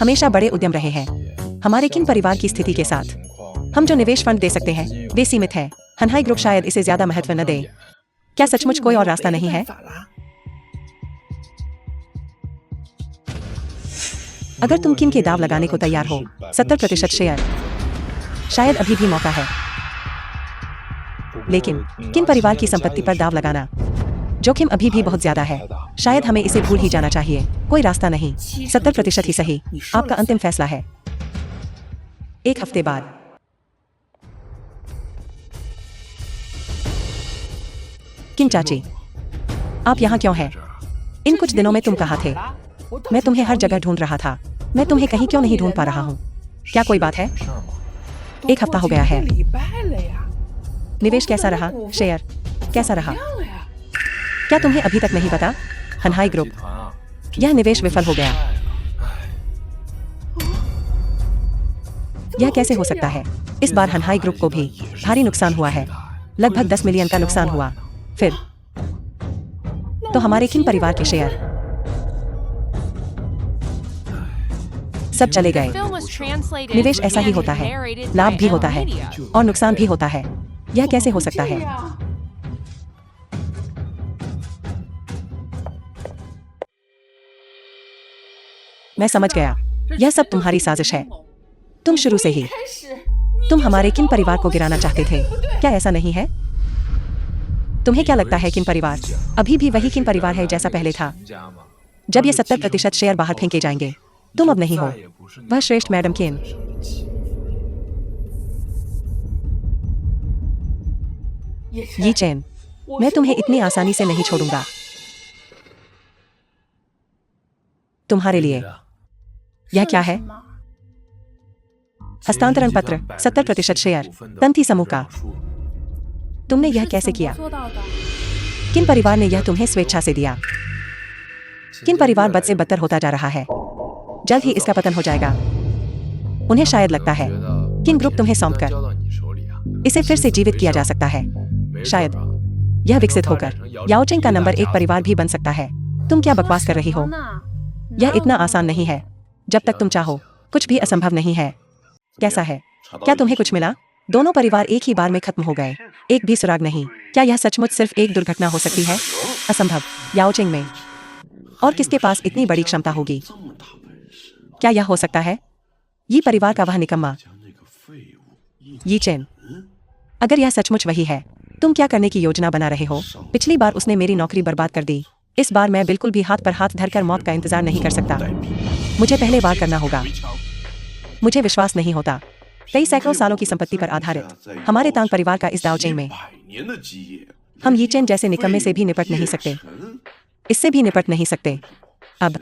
हमेशा बड़े उद्यम रहे हैं। हमारे किन परिवार की स्थिति के साथ हम जो निवेश फंड दे सकते हैं वे सीमित है। हानहाई ग्रुप शायद इसे ज्यादा महत्व न दे। क्या सचमुच कोई और रास्ता नहीं है? अगर तुम किन के दाव लगाने को तैयार हो, 70% शेयर, शायद अभी भी मौका है। लेकिन किन परिवार की संपत्ति पर दाव लगाना, जोखिम अभी भी बहुत ज्यादा है। शायद हमें इसे भूल ही जाना चाहिए। कोई रास्ता नहीं। 70% ही सही। आपका अंतिम फैसला है। एक हफ्ते बाद किन चाची, आप यहाँ क्यों हैं? इन कुछ दिनों में तुम कहाँ थे? मैं तुम्हें हर जगह ढूंढ रहा था। मैं तुम्हें कहीं क्यों नहीं ढूंढ पा रहा हूँ? क्या कोई बात है? एक हफ्ता हो गया है। निवेश कैसा रहा? शेयर कैसा रहा? क्या तुम्हें अभी तक नहीं पता? हानहाई ग्रुप, यह निवेश विफल हो गया। यह कैसे हो सकता है? इस बार हानहाई ग्रुप को भी भारी नुकसान हुआ है। लगभग 10 मिलियन का नुकसान हुआ। फिर तो हमारे किन परिवार के शेयर सब चले गए। निवेश ऐसा ही होता है, लाभ भी होता है और नुकसान भी होता है। यह कैसे हो सकता है? मैं समझ गया, यह सब तुम्हारी साजिश है। तुम शुरू से ही तुम हमारे किन परिवार को गिराना चाहते थे, क्या ऐसा नहीं है? तुम्हें क्या लगता है किन परिवार अभी भी वही किन परिवार है जैसा पहले था? जब ये 70% शेयर बाहर फेंके जाएंगे, तुम अब नहीं हो वह श्रेष्ठ मैडम किन। ये चैन, मैं तुम्हें इतनी आसानी से नहीं छोड़ूंगा। तुम्हारे लिए यह क्या है? हस्तांतरण पत्र, 70% शेयर, तंथी समूह का। तुमने यह कैसे किया? किन परिवार ने यह तुम्हें स्वेच्छा से दिया? किन परिवार बद से बदतर होता जा रहा है। जल्द ही इसका पतन हो जाएगा। उन्हें शायद लगता है किन ग्रुप तुम्हें सौंपकर इसे फिर से जीवित किया जा सकता है। शायद यह विकसित होकर याओचेंग का नंबर 1 परिवार भी बन सकता है। तुम क्या बकवास कर रही हो? यह इतना आसान नहीं है। जब तक तुम चाहो, कुछ भी असंभव नहीं है। कैसा है? क्या तुम्हें कुछ मिला? दोनों परिवार एक ही बार में खत्म हो गए, एक भी सुराग नहीं। क्या यह सचमुच सिर्फ एक दुर्घटना हो सकती है? असंभव। याओचेंग में और किसके पास इतनी बड़ी क्षमता होगी? क्या यह हो सकता है? ये परिवार का वह निकम्मा ये चैन। अगर यह सचमुच वही है, तुम क्या करने की योजना बना रहे हो? पिछली बार उसने मेरी नौकरी बर्बाद कर दी। इस बार मैं बिल्कुल भी हाथ पर हाथ धरकर मौत का इंतजार नहीं कर सकता। मुझे पहले वार करना होगा। मुझे विश्वास नहीं होता। कई सैकड़ों सालों की संपत्ति पर आधारित हमारे तांग परिवार का इस दावचेंग में हम ये चैन जैसे निकम्मे से भी निपट नहीं सकते। इससे भी निपट नहीं सकते। अब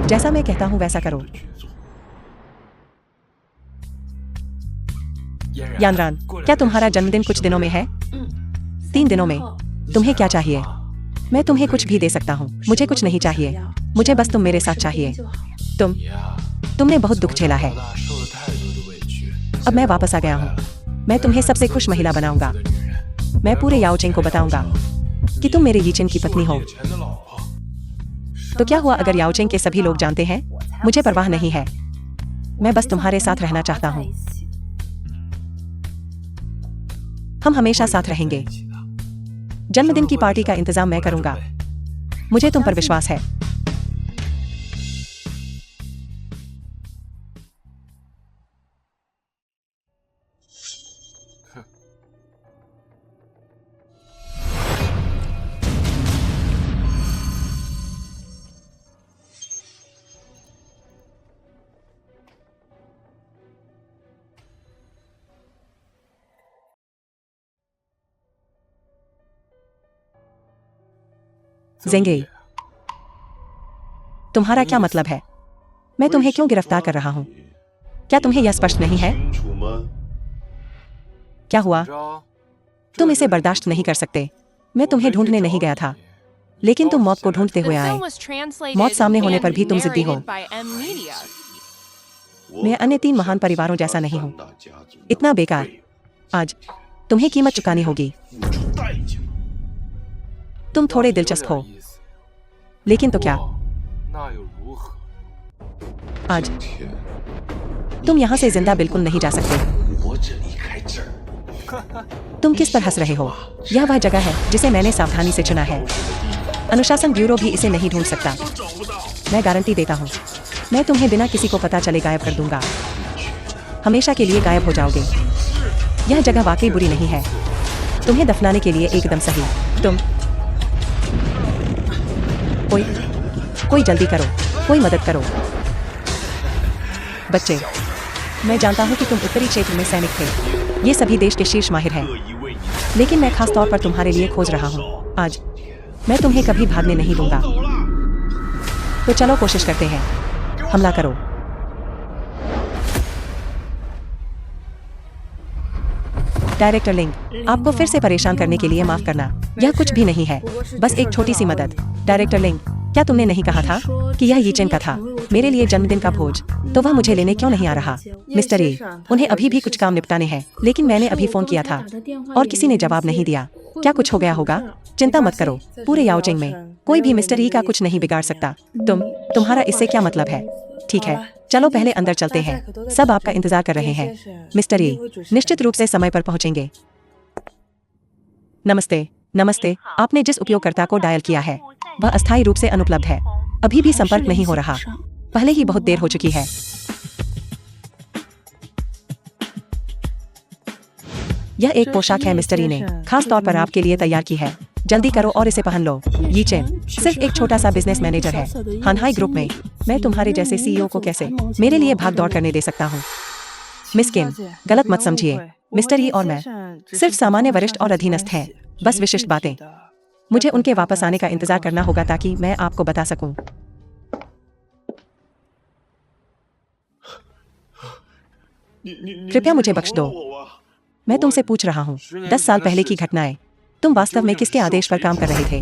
जैसा मैं कहता हूं वैसा करो। यानरान, क्या तुम्हारा जन्मदिन कुछ दिनों में है? 3 दिनों में। तुम्हें क्या चाहिए? मैं तुम्हें कुछ भी दे सकता हूँ। मुझे कुछ नहीं चाहिए। मुझे बस तुम मेरे साथ चाहिए। तुमने बहुत दुख झेला है। अब मैं वापस आ गया हूँ। मैं तुम्हें सबसे खुश महिला बनाऊंगा। मैं पूरे याओचेंग को बताऊंगा कि तुम मेरे यीचेन की पत्नी हो। तो क्या हुआ अगर याओचेंग के सभी लोग जानते हैं? मुझे परवाह नहीं है। मैं बस तुम्हारे साथ रहना चाहता हूँ। हम हमेशा साथ रहेंगे। जन्मदिन की पार्टी का इंतजाम मैं करूंगा। मुझे तुम पर विश्वास है। ज़ेंगे, तुम्हारा क्या मतलब है? मैं तुम्हें क्यों गिरफ्तार कर रहा हूं? क्या तुम्हें यह स्पष्ट नहीं है? क्या हुआ? तुम इसे बर्दाश्त नहीं कर सकते। मैं तुम्हें ढूंढने नहीं गया था, लेकिन तुम मौत को ढूंढते हुए आए। मौत सामने होने पर भी तुम जिद्दी हो। मैं अन्य 3 महान परिवारों जैसा नहीं हूं। इतना बेकार। आज तुम्हें कीमत चुकानी होगी। तुम थोड़े दिलचस्प हो, लेकिन तो क्या? आज तुम यहाँ से जिंदा बिल्कुल नहीं जा सकते। तुम किस पर हंस रहे हो? यह वह जगह है जिसे मैंने सावधानी से चुना है। अनुशासन ब्यूरो भी इसे नहीं ढूंढ सकता। मैं गारंटी देता हूँ, मैं तुम्हें बिना किसी को पता चले गायब कर दूंगा। हमेशा के लिए गायब हो जाओगे। यह जगह वाकई बुरी नहीं है, तुम्हें दफनाने के लिए एकदम सही। तुम कोई जल्दी करो, कोई मदद करो। बच्चे, मैं जानता हूँ कि तुम उत्तरी क्षेत्र में सैनिक थे। ये सभी देश के शीर्ष माहिर हैं, लेकिन मैं खास तौर पर तुम्हारे लिए खोज रहा हूँ। आज मैं तुम्हें कभी भागने नहीं दूंगा। तो चलो कोशिश करते हैं, हमला करो। डायरेक्टर लिंग, आपको फिर से परेशान करने के लिए माफ करना। यह कुछ भी नहीं है, बस एक छोटी सी मदद। डायरेक्टर लिंग, क्या तुमने नहीं कहा था कि यह यीचेन का था? मेरे लिए जन्मदिन का भोज, तो वह मुझे लेने क्यों नहीं आ रहा? मिस्टर ए, उन्हें अभी भी कुछ काम निपटाने हैं, लेकिन मैंने अभी फोन किया था और किसी ने जवाब नहीं दिया। क्या कुछ हो गया होगा? चिंता मत करो, पूरे याओचिंग में कोई भी मिस्टर ई का कुछ नहीं बिगाड़ सकता। तुम्हारा इससे क्या मतलब है? ठीक है, चलो पहले अंदर चलते हैं, सब आपका इंतजार कर रहे हैं। मिस्टर ई निश्चित रूप से समय पर पहुंचेंगे। नमस्ते। नमस्ते, आपने जिस उपयोगकर्ता को डायल किया है वह अस्थायी रूप से अनुपलब्ध है, अभी भी संपर्क नहीं हो रहा। पहले ही बहुत देर हो चुकी है। यह एक पोशाक है मिस्टर ई ने खास तौर पर आपके लिए तैयार की है। जल्दी करो और इसे पहन लो। यीचेन सिर्फ एक छोटा सा बिजनेस मैनेजर है हानहाई ग्रुप में। मैं तुम्हारे जैसे सीईओ को कैसे मेरे लिए भाग दौड़ करने दे सकता हूँ? मिस किम, गलत मत समझिए। मिस्टर ई और मैं सिर्फ सामान्य वरिष्ठ और अधीनस्थ हैं, बस विशिष्ट बातें। मुझे उनके वापस आने का इंतजार करना होगा ताकि मैं आपको बता सकूं। कृपया मुझे बख्श दो, मैं तुमसे पूछ रहा हूँ 10 साल पहले की घटनाएं। तुम वास्तव में किसके आदेश पर काम कर रहे थे?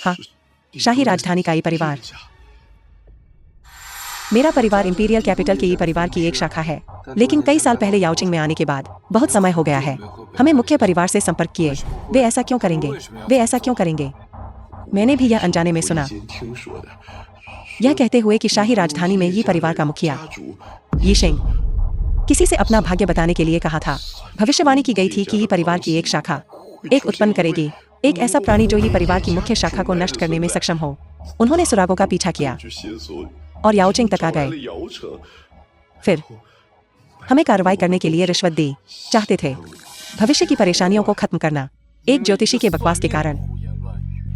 हाँ, शाही राजधानी का ई परिवार। मेरा परिवार इंपीरियल कैपिटल के ई परिवार की एक शाखा है, लेकिन कई साल पहले याओचिंग में आने के बाद बहुत समय हो गया है। हमें मुख्य परिवार से संपर्क किए। वे ऐसा क्यों करेंगे? वे ऐसा क्यों करेंगे? मैंने भी यह अनजाने में सुना, यह कहते हुए कि शाही राजधानी में ये परिवार का मुखिया यीशेंग किसी से अपना भाग्य बताने के लिए कहा था। भविष्यवाणी की गई थी कि ये परिवार की एक शाखा एक उत्पन्न करेगी, एक ऐसा प्राणी जो ये परिवार की मुख्य शाखा को नष्ट करने में सक्षम हो। उन्होंने सुरागों का पीछा किया और याओचिंग तक आ गए। फिर हमें कार्रवाई करने के लिए रिश्वत दी। चाहते थे भविष्य की परेशानियों को खत्म करना। एक ज्योतिषी के बकवास के कारण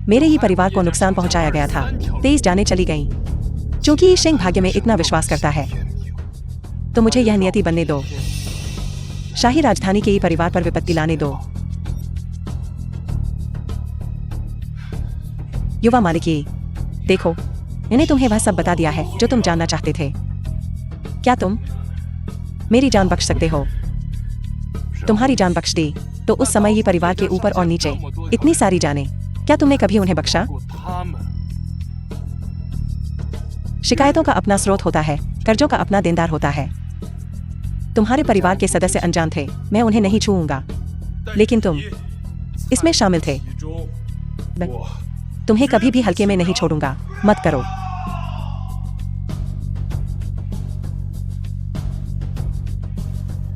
मेरे ही परिवार को नुकसान पहुंचाया गया था। तेज जाने चली गईं। चूंकि यीशेंग भाग्य में इतना विश्वास करता है, तो मुझे यह नियति बनने दो। शाही राजधानी के ही परिवार पर विपत्ति लाने दो। युवा मालिकी, देखो, मैंने तुम्हें वह सब बता दिया है जो तुम जानना चाहते थे। क्या तुम मेरी जान बख्श सकते हो? तुम्हारी जान बख्श दी तो उस समय ये परिवार के ऊपर और नीचे इतनी सारी जानें, क्या तुमने कभी उन्हें बख्शा? शिकायतों का अपना स्रोत होता है, कर्जों का अपना देनदार होता है। तुम्हारे परिवार के सदस्य अनजान थे, मैं उन्हें नहीं छूऊंगा, लेकिन तुम इसमें शामिल थे। मैं तुम्हें कभी भी हल्के में नहीं छोड़ूंगा, मत करो।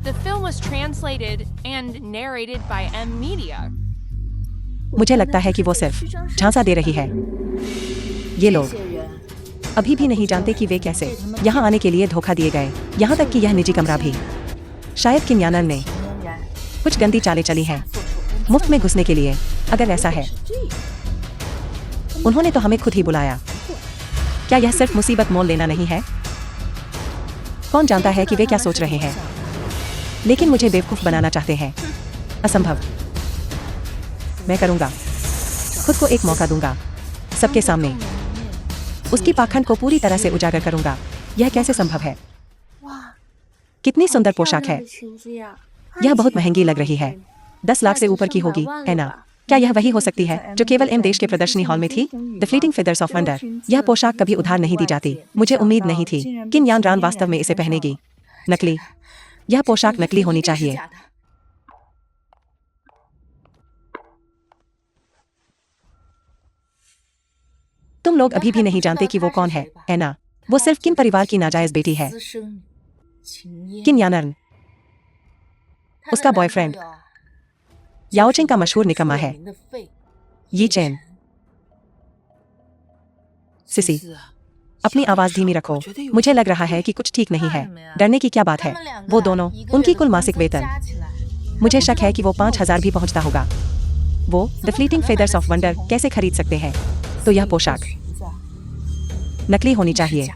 The film was translated and narrated by M Media. मुझे लगता है कि वो सिर्फ झांसा दे रही है। ये लोग अभी भी नहीं जानते कि वे कैसे यहाँ आने के लिए धोखा दिए गए, यहाँ तक कि यह निजी कमरा भी। शायद किन यानन ने कुछ गंदी चालें चली हैं मुफ्त में घुसने के लिए। अगर ऐसा है, उन्होंने तो हमें खुद ही बुलाया। क्या यह सिर्फ मुसीबत मोल लेना नहीं है? कौन जानता है कि वे क्या सोच रहे हैं, लेकिन मुझे बेवकूफ बनाना चाहते हैं। असंभव। मैं करूंगा, खुद को एक मौका दूंगा, सबके सामने उसकी पाखंड को पूरी तरह से उजागर करूंगा। यह कैसे संभव है? कितनी सुंदर पोशाक है। यह बहुत महंगी लग रही है, 10 लाख से ऊपर की होगी, है ना? क्या यह वही हो सकती है जो केवल एम देश के प्रदर्शनी हॉल में थी? The fleeting feathers of wonder. यह पोशाक कभी उधार नहीं दी जाती। मुझे उम्मीद नहीं थी किन यान रान वास्तव में इसे पहनेगी। नकली। यह पोशाक नकली होनी चाहिए। तुम लोग अभी भी नहीं जानते कि वो कौन है ना? वो सिर्फ किन परिवार की नाजायज बेटी है? किन यानर्न, उसका बॉयफ्रेंड याओचिंग का मशहूर निकम्मा है यी चेन। सिसी, अपनी आवाज धीमी रखो, मुझे लग रहा है कि कुछ ठीक नहीं है। डरने की क्या बात है? वो दोनों, उनकी कुल मासिक वेतन, मुझे शक है कि वो 5,000 भी पहुंचता होगा। वो the fleeting feathers of wonder कैसे खरीद सकते हैं? तो यह पोशाक नकली होनी चाहिए,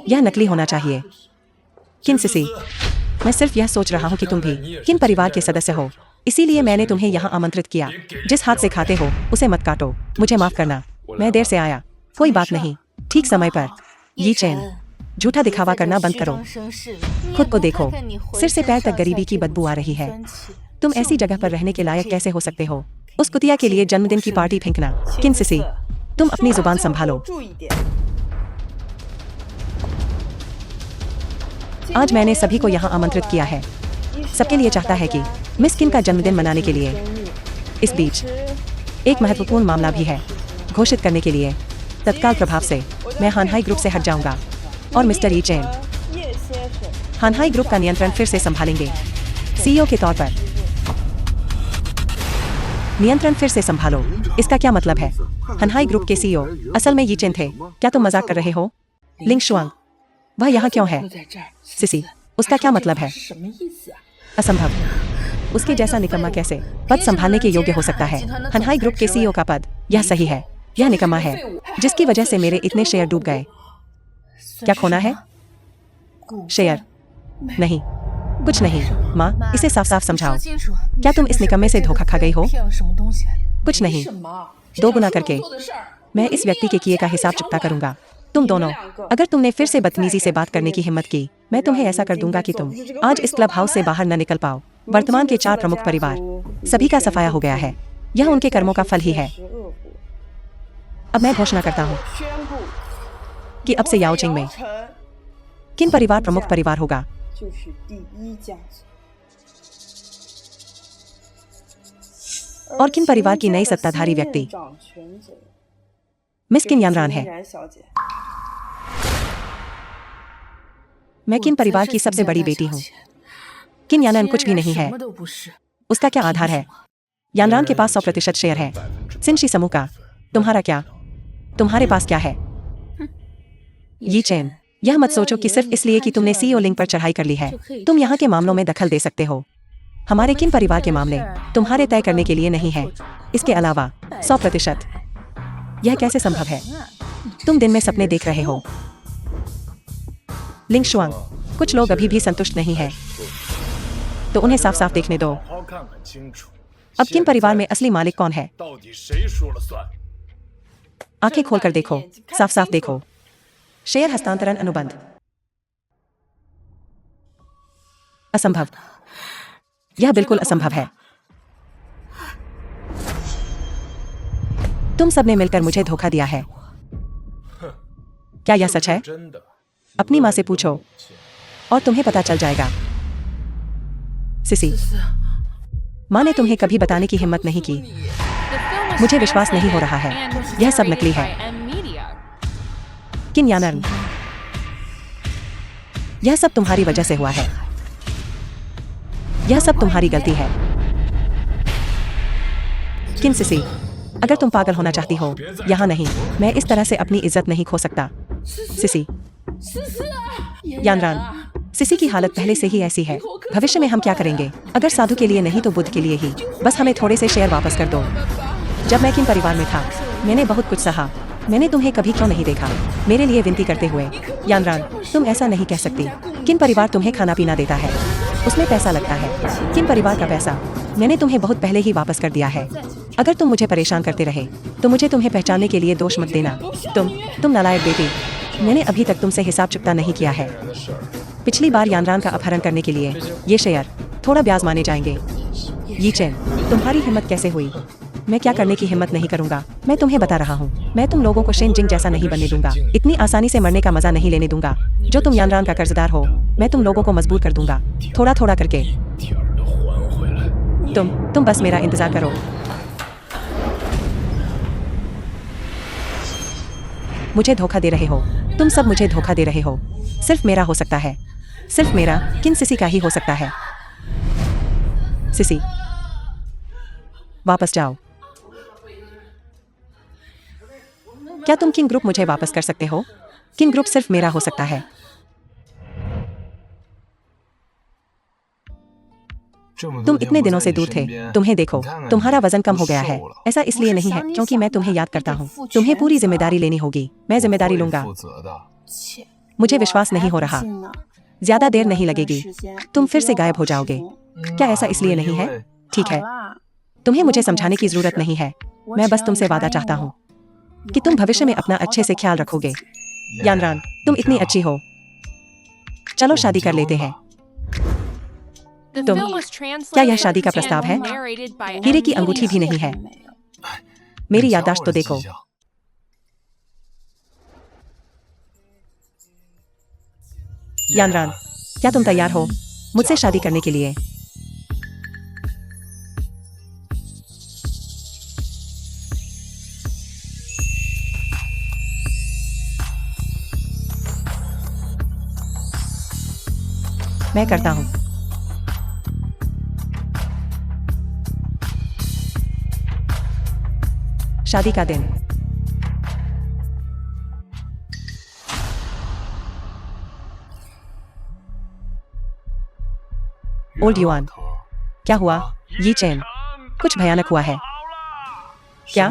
यह नकली होना चाहिए। किन सिसी, मैं सिर्फ यह सोच रहा हूँ कि तुम भी किन परिवार के सदस्य हो, इसीलिए मैंने तुम्हें यहाँ आमंत्रित किया। जिस हाथ से खाते हो उसे मत काटो। मुझे माफ करना, मैं देर से आया। कोई बात नहीं, ठीक समय पर। यी चेन, झूठा दिखावा करना बंद करो, खुद को देखो। सिर से पैर तक गरीबी की बदबू आ रही है। तुम ऐसी जगह पर रहने के लायक कैसे हो सकते हो? उस कुतिया के लिए जन्मदिन की पार्टी फेंकना। किन सिसी, तुम अपनी जुबान संभालो। आज मैंने सभी को यहाँ आमंत्रित किया है, सबके लिए चाहता है कि मिस किन का जन्मदिन मनाने के लिए। इस बीच एक महत्वपूर्ण मामला भी है घोषित करने के लिए। तत्काल प्रभाव से मैं हानहाई ग्रुप से हट जाऊंगा और मिस्टर यी चेन हानहाई ग्रुप का नियंत्रण फिर से संभालेंगे। सीईओ के तौर पर नियंत्रण फिर से संभालो। इसका क्या मतलब है? हानहाई ग्रुप के सीईओ असल में यी चेन थे। क्या तुम मजाक कर रहे हो? लिंग शुआंग, वह यहाँ क्यों है? सिसी, उसका क्या मतलब है? असंभव, उसके जैसा निकम्मा कैसे पद संभालने के योग्य हो सकता है? हानहाई ग्रुप के सीईओ का पद, यह सही है। यह निकम्मा है जिसकी वजह से मेरे इतने शेयर डूब गए। क्या खोना है? शेयर नहीं, कुछ नहीं। माँ, इसे साफ साफ समझाओ। क्या तुम इस निकम्मे से धोखा खा गई हो? कुछ नहीं, 2 गुना करके मैं इस व्यक्ति के किए का हिसाब चुकता करूंगा। तुम दोनों, अगर तुमने फिर से बदतमीजी से बात करने की हिम्मत की, मैं तुम्हें ऐसा कर दूंगा कि तुम आज इस क्लब हाउस से बाहर न निकल पाओ। वर्तमान के 4 प्रमुख परिवार, सभी का सफाया हो गया है। यह उनके कर्मों का फल ही है। अब मैं घोषणा करता हूँ कि अब से याओचिंग में किन परिवार प्रमुख परिवार होगा। और किन परिवार की नई सत्ताधारी व्यक्ति मिस किन यानरान है। मैं किन परिवार की सबसे बड़ी बेटी हूँ। किन यानरान कुछ भी नहीं है। उसका क्या आधार है? यानरान के पास 100% शेयर है। सिंशी समूह का। तुम्हारा क्या? तुम्हारे पास क्या है? यी चेन, यह मत सोचो कि सिर्फ इसलिए कि तुमने सीईओ लिंक पर चढ़ाई कर ली है, तुम यहाँ के मामलों में दखल दे सकते हो। हमारे किन परिवार के मामले तुम्हारे तय करने के लिए नहीं है। इसके अलावा 100%, यह कैसे संभव है? तुम दिन में सपने देख रहे हो। लिंग शुआंग, कुछ लोग अभी भी संतुष्ट नहीं हैं, तो उन्हें साफ साफ देखने दो। अब किन परिवार में असली मालिक कौन है? आंखें खोलकर देखो, साफ साफ देखो। शेयर हस्तांतरण अनुबंध असंभव, यह बिल्कुल असंभव है। तुम सबने मिलकर मुझे धोखा दिया है। क्या यह सच है? अपनी माँ से पूछो और तुम्हें पता चल जाएगा। सिसी, माँ ने तुम्हें कभी बताने की हिम्मत नहीं की। मुझे विश्वास नहीं हो रहा है, यह सब नकली है। किन यानर्न, यह सब तुम्हारी वजह से हुआ है। यह सब तुम्हारी गलती है। किन सिसी, अगर तुम पागल होना चाहती हो, यहाँ नहीं। मैं इस तरह से अपनी इज्जत नहीं खो सकता। सिसी, यानरान, सिसी की हालत पहले से ही ऐसी है। भविष्य में हम क्या करेंगे? अगर साधु के लिए नहीं तो बुद्ध के लिए ही। बस हमें थोड़े से शेयर वापस कर दो। जब मैं किन परिवार में था, मैंने बहुत कुछ सहा। मैंने तुम्हें कभी क्यों नहीं देखा? मेरे लिए विनती करते हुए। यानरान, तुम ऐसा नहीं कह सकती। किन परिवार तुम्हें खाना पीना देता है, उसमें पैसा लगता है। किन परिवार का पैसा मैंने तुम्हें बहुत पहले ही वापस कर दिया है। अगर तुम मुझे परेशान करते रहे तो मुझे तुम्हें पहचानने के लिए दोष मत देना। तुम नालायक बेटी, मैंने अभी तक तुमसे हिसाब चुकता नहीं किया है। पिछली बार यानरान का अपहरण करने के लिए ये शेयर थोड़ा ब्याज माने जाएंगे। यी चेन, तुम्हारी हिम्मत कैसे हुई? मैं क्या करने की हिम्मत नहीं करूंगा। मैं तुम्हें बता रहा हूँ, मैं तुम लोगों को शेन जिंग जैसा नहीं बनने दूंगा। इतनी आसानी से मरने का मजा नहीं लेने दूंगा। जो तुम यानरान का कर्जदार हो, मैं तुम लोगों को मजबूर कर दूंगा, थोड़ा थोड़ा करके। तुम बस मेरा इंतजार करो। मुझे धोखा दे रहे हो। तुम सब मुझे धोखा दे रहे हो। सिर्फ मेरा हो सकता है। सिर्फ मेरा, किन सिसी का ही हो सकता है। सिसी, वापस जाओ। क्या तुम किंग ग्रुप मुझे वापस कर सकते हो? किंग ग्रुप सिर्फ मेरा हो सकता है। तुम इतने दिनों से दूर थे। तुम्हें देखो, तुम्हारा वजन कम हो गया है। ऐसा इसलिए नहीं है क्योंकि मैं तुम्हें याद करता हूँ। तुम्हें पूरी जिम्मेदारी लेनी होगी। मैं जिम्मेदारी लूंगा। मुझे विश्वास नहीं हो रहा। ज्यादा देर नहीं लगेगी। तुम फिर से गायब हो जाओगे। क्या ऐसा इसलिए नहीं है? ठीक है, तुम्हें मुझे समझाने की जरूरत नहीं है। मैं बस तुमसे वादा चाहता हूँ कि तुम भविष्य में अपना अच्छे से ख्याल रखोगे। यानरान, तुम इतनी अच्छी हो। चलो शादी कर लेते हैं। The तुम, film was क्या यह शादी का प्रस्ताव है? translated and narrated by हीरे M. की अंगूठी भी नहीं है। मेरी याददाश्त तो देखो। यानरान, क्या तुम तैयार हो मुझसे शादी करने के लिए? मैं करता हूं। शादी का दिन। ओल्ड युआन, क्या हुआ? ये चैन कुछ भयानक हुआ है। क्या?